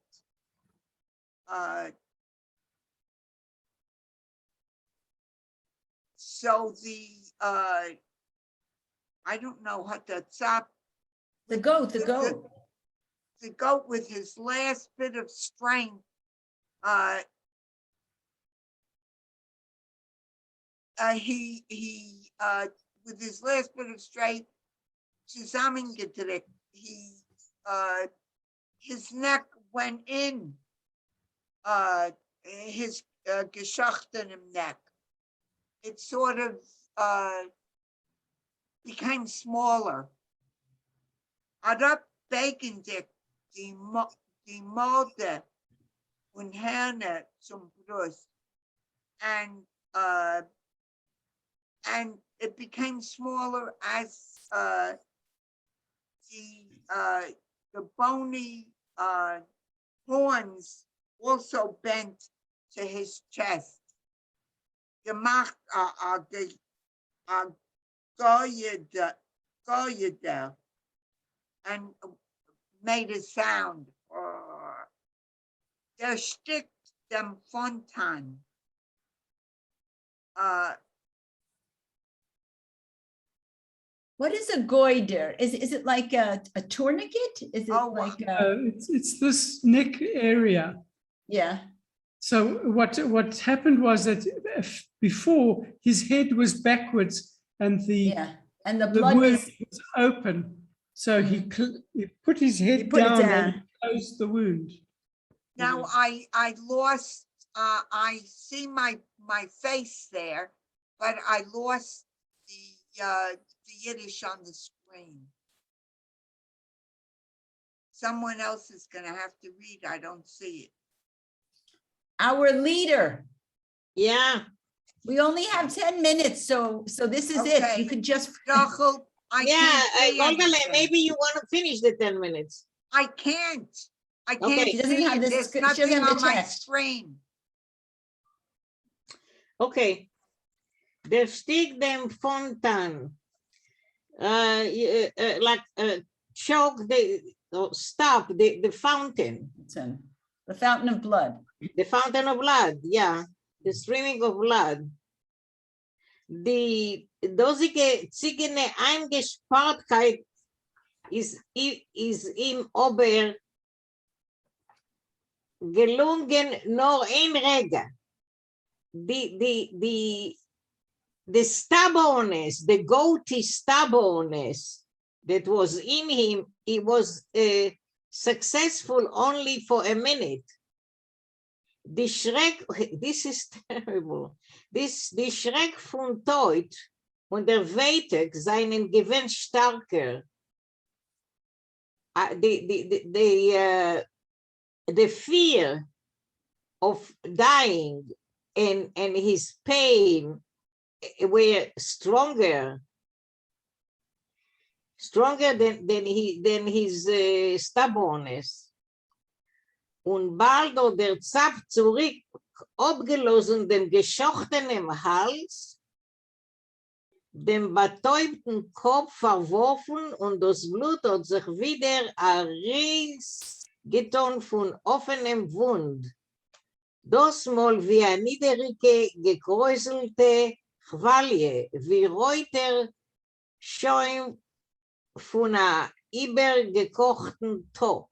So I don't know what that's up. The goat. The goat with his last bit of strength. He with his last bit of strength, zusammengedrückt. His neck went in. His Geschochten im neck. It sort of became smaller. Arab Bekendick, die Mode und Herne zum Brust. And it became smaller as the bony horns also bent to his chest. Gemacht Goyeder and made a sound. Der stickt dem Fontan. What is a goiter? Is it like a tourniquet? Is it like It's this neck area. yeah. So what happened was that before his head was backwards and the blood wound was was open. So he put his head put it down down. and closed the wound. Now I lost. I see my face there, but I lost the Yiddish on the screen. Someone else is going to have to read. I don't see it. Our leader. Yeah, We only have 10 minutes, so this is it. You Okay. could just. Rachel, I yeah, can't say Golgale, anything. maybe you want to finish the 10 minutes. I can't. I Okay. can't She doesn't see have it. the There's sc- she doesn't nothing have the on my text. screen. Okay. Der Stieg dem Fontan. Choke stop the fountain. The fountain of blood. The fountain of blood, yeah. The streaming of blood. Die dosige ziegene Eingespartkeit ist ihm aber gelungen nur ein Rega. The stubbornness, the goaty stubbornness that was in him, it was successful only for a minute. Die Schreck, this is terrible. Die Schreck von Tod und der Weitag seinen Gewinn starker. The fear of dying and his pain were stronger than his stubbornness. Und bald der Zapf zurück abgelosen dem geschochtenen Hals, dem betäubten Kopf verworfen und das Blut hat sich wieder ein Ries getan von offenem Wund. Das mal wie eine niedrige, gekräuselte Chwalje, wie Reuter schon von a übergekochten Top.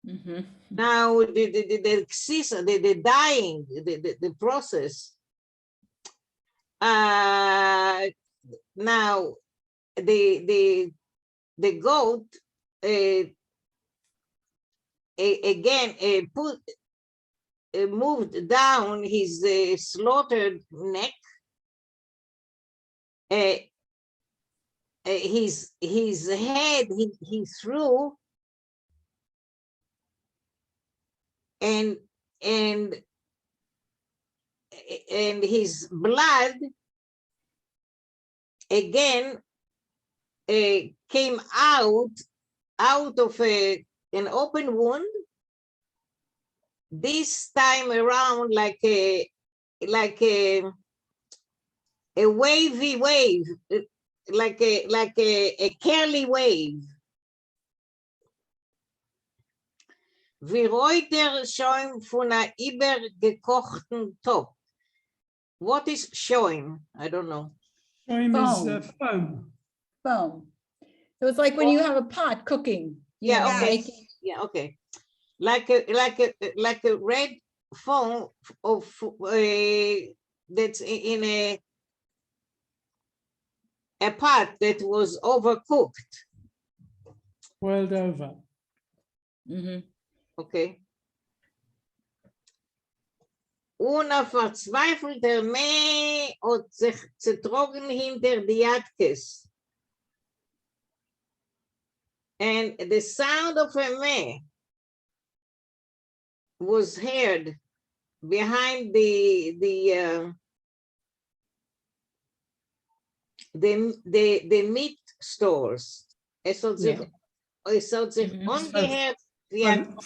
Mhm. Now, the dying, the process. Now, the goat again moved down his slaughtered neck. His head he threw, and his blood again came out of an open wound. This time around, like a wavy wave, like a curly wave. Wie Reuter schon von a übergekochten Top. What is showing? I don't know. Shoim is Foam. foam. Foam. So it's like when you have a pot cooking. you Yeah, know, okay. making- Yeah, okay. Like a red foam of that's in a pot that was overcooked. Boiled over. Mhm. Okay. Una verzweifelter Mäh hat sich zertrogen hinter die Jadkes. And the sound of a Mäh was heard behind the meat stores. Es hat sich, Ja. es hat sich Mhm. angehört wie ein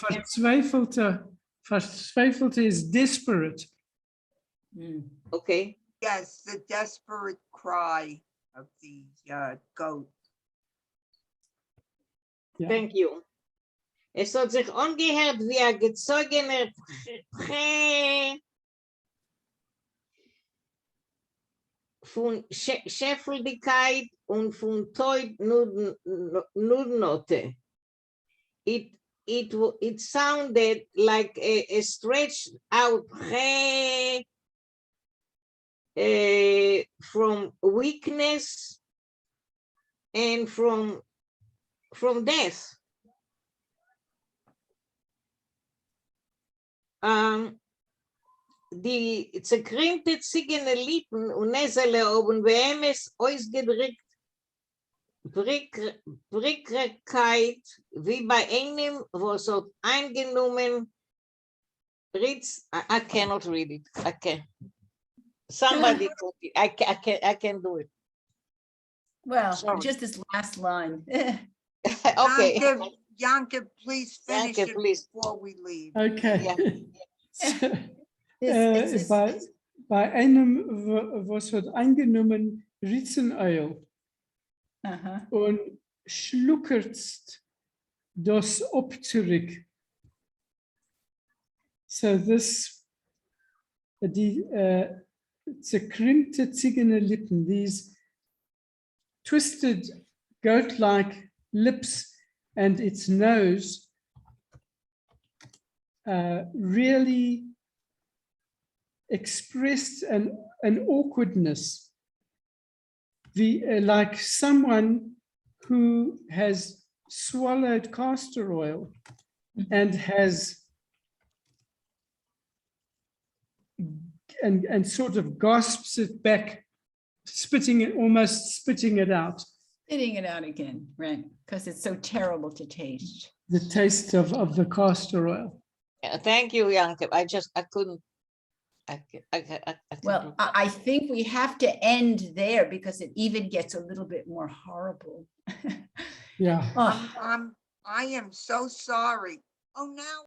Verzweifelte is desperate. Mm. okay. Yes, the desperate cry of the goat. Ja. Thank you. Es hat sich angehört wie ein gezogener von Schäfeldigkeit und von Nudnote. It sounded like a stretched out from weakness and from death. Die zerkrimmte ziggene Lippen und Näsele oben Behemes ausgedrückt Brickrigkeit wie bei einem, was hat eingenommen Ritz. I cannot read it. I can't. Somebody told it. I can do it. Well, Sorry. just this last line. Okay. Yanka, please finish Yanka, it please. before we leave. Okay. So, It's- bei einem, was hat eingenommen, Ritzeneil uh-huh. und schluckertst das ab zurück. So this, die zerkrimmte ziggene Lippen, these twisted goat-like lips and its nose really expressed an awkwardness, like someone who has swallowed castor oil and has and sort of gasps it back, almost spitting it out, Spitting it out again, right? Because it's so terrible to taste. the taste of the castor oil. Yeah, thank you, Yanka. I couldn't. Well, I think we have to end there because it even gets a little bit more horrible. Yeah. Oh. I am so sorry. Oh, now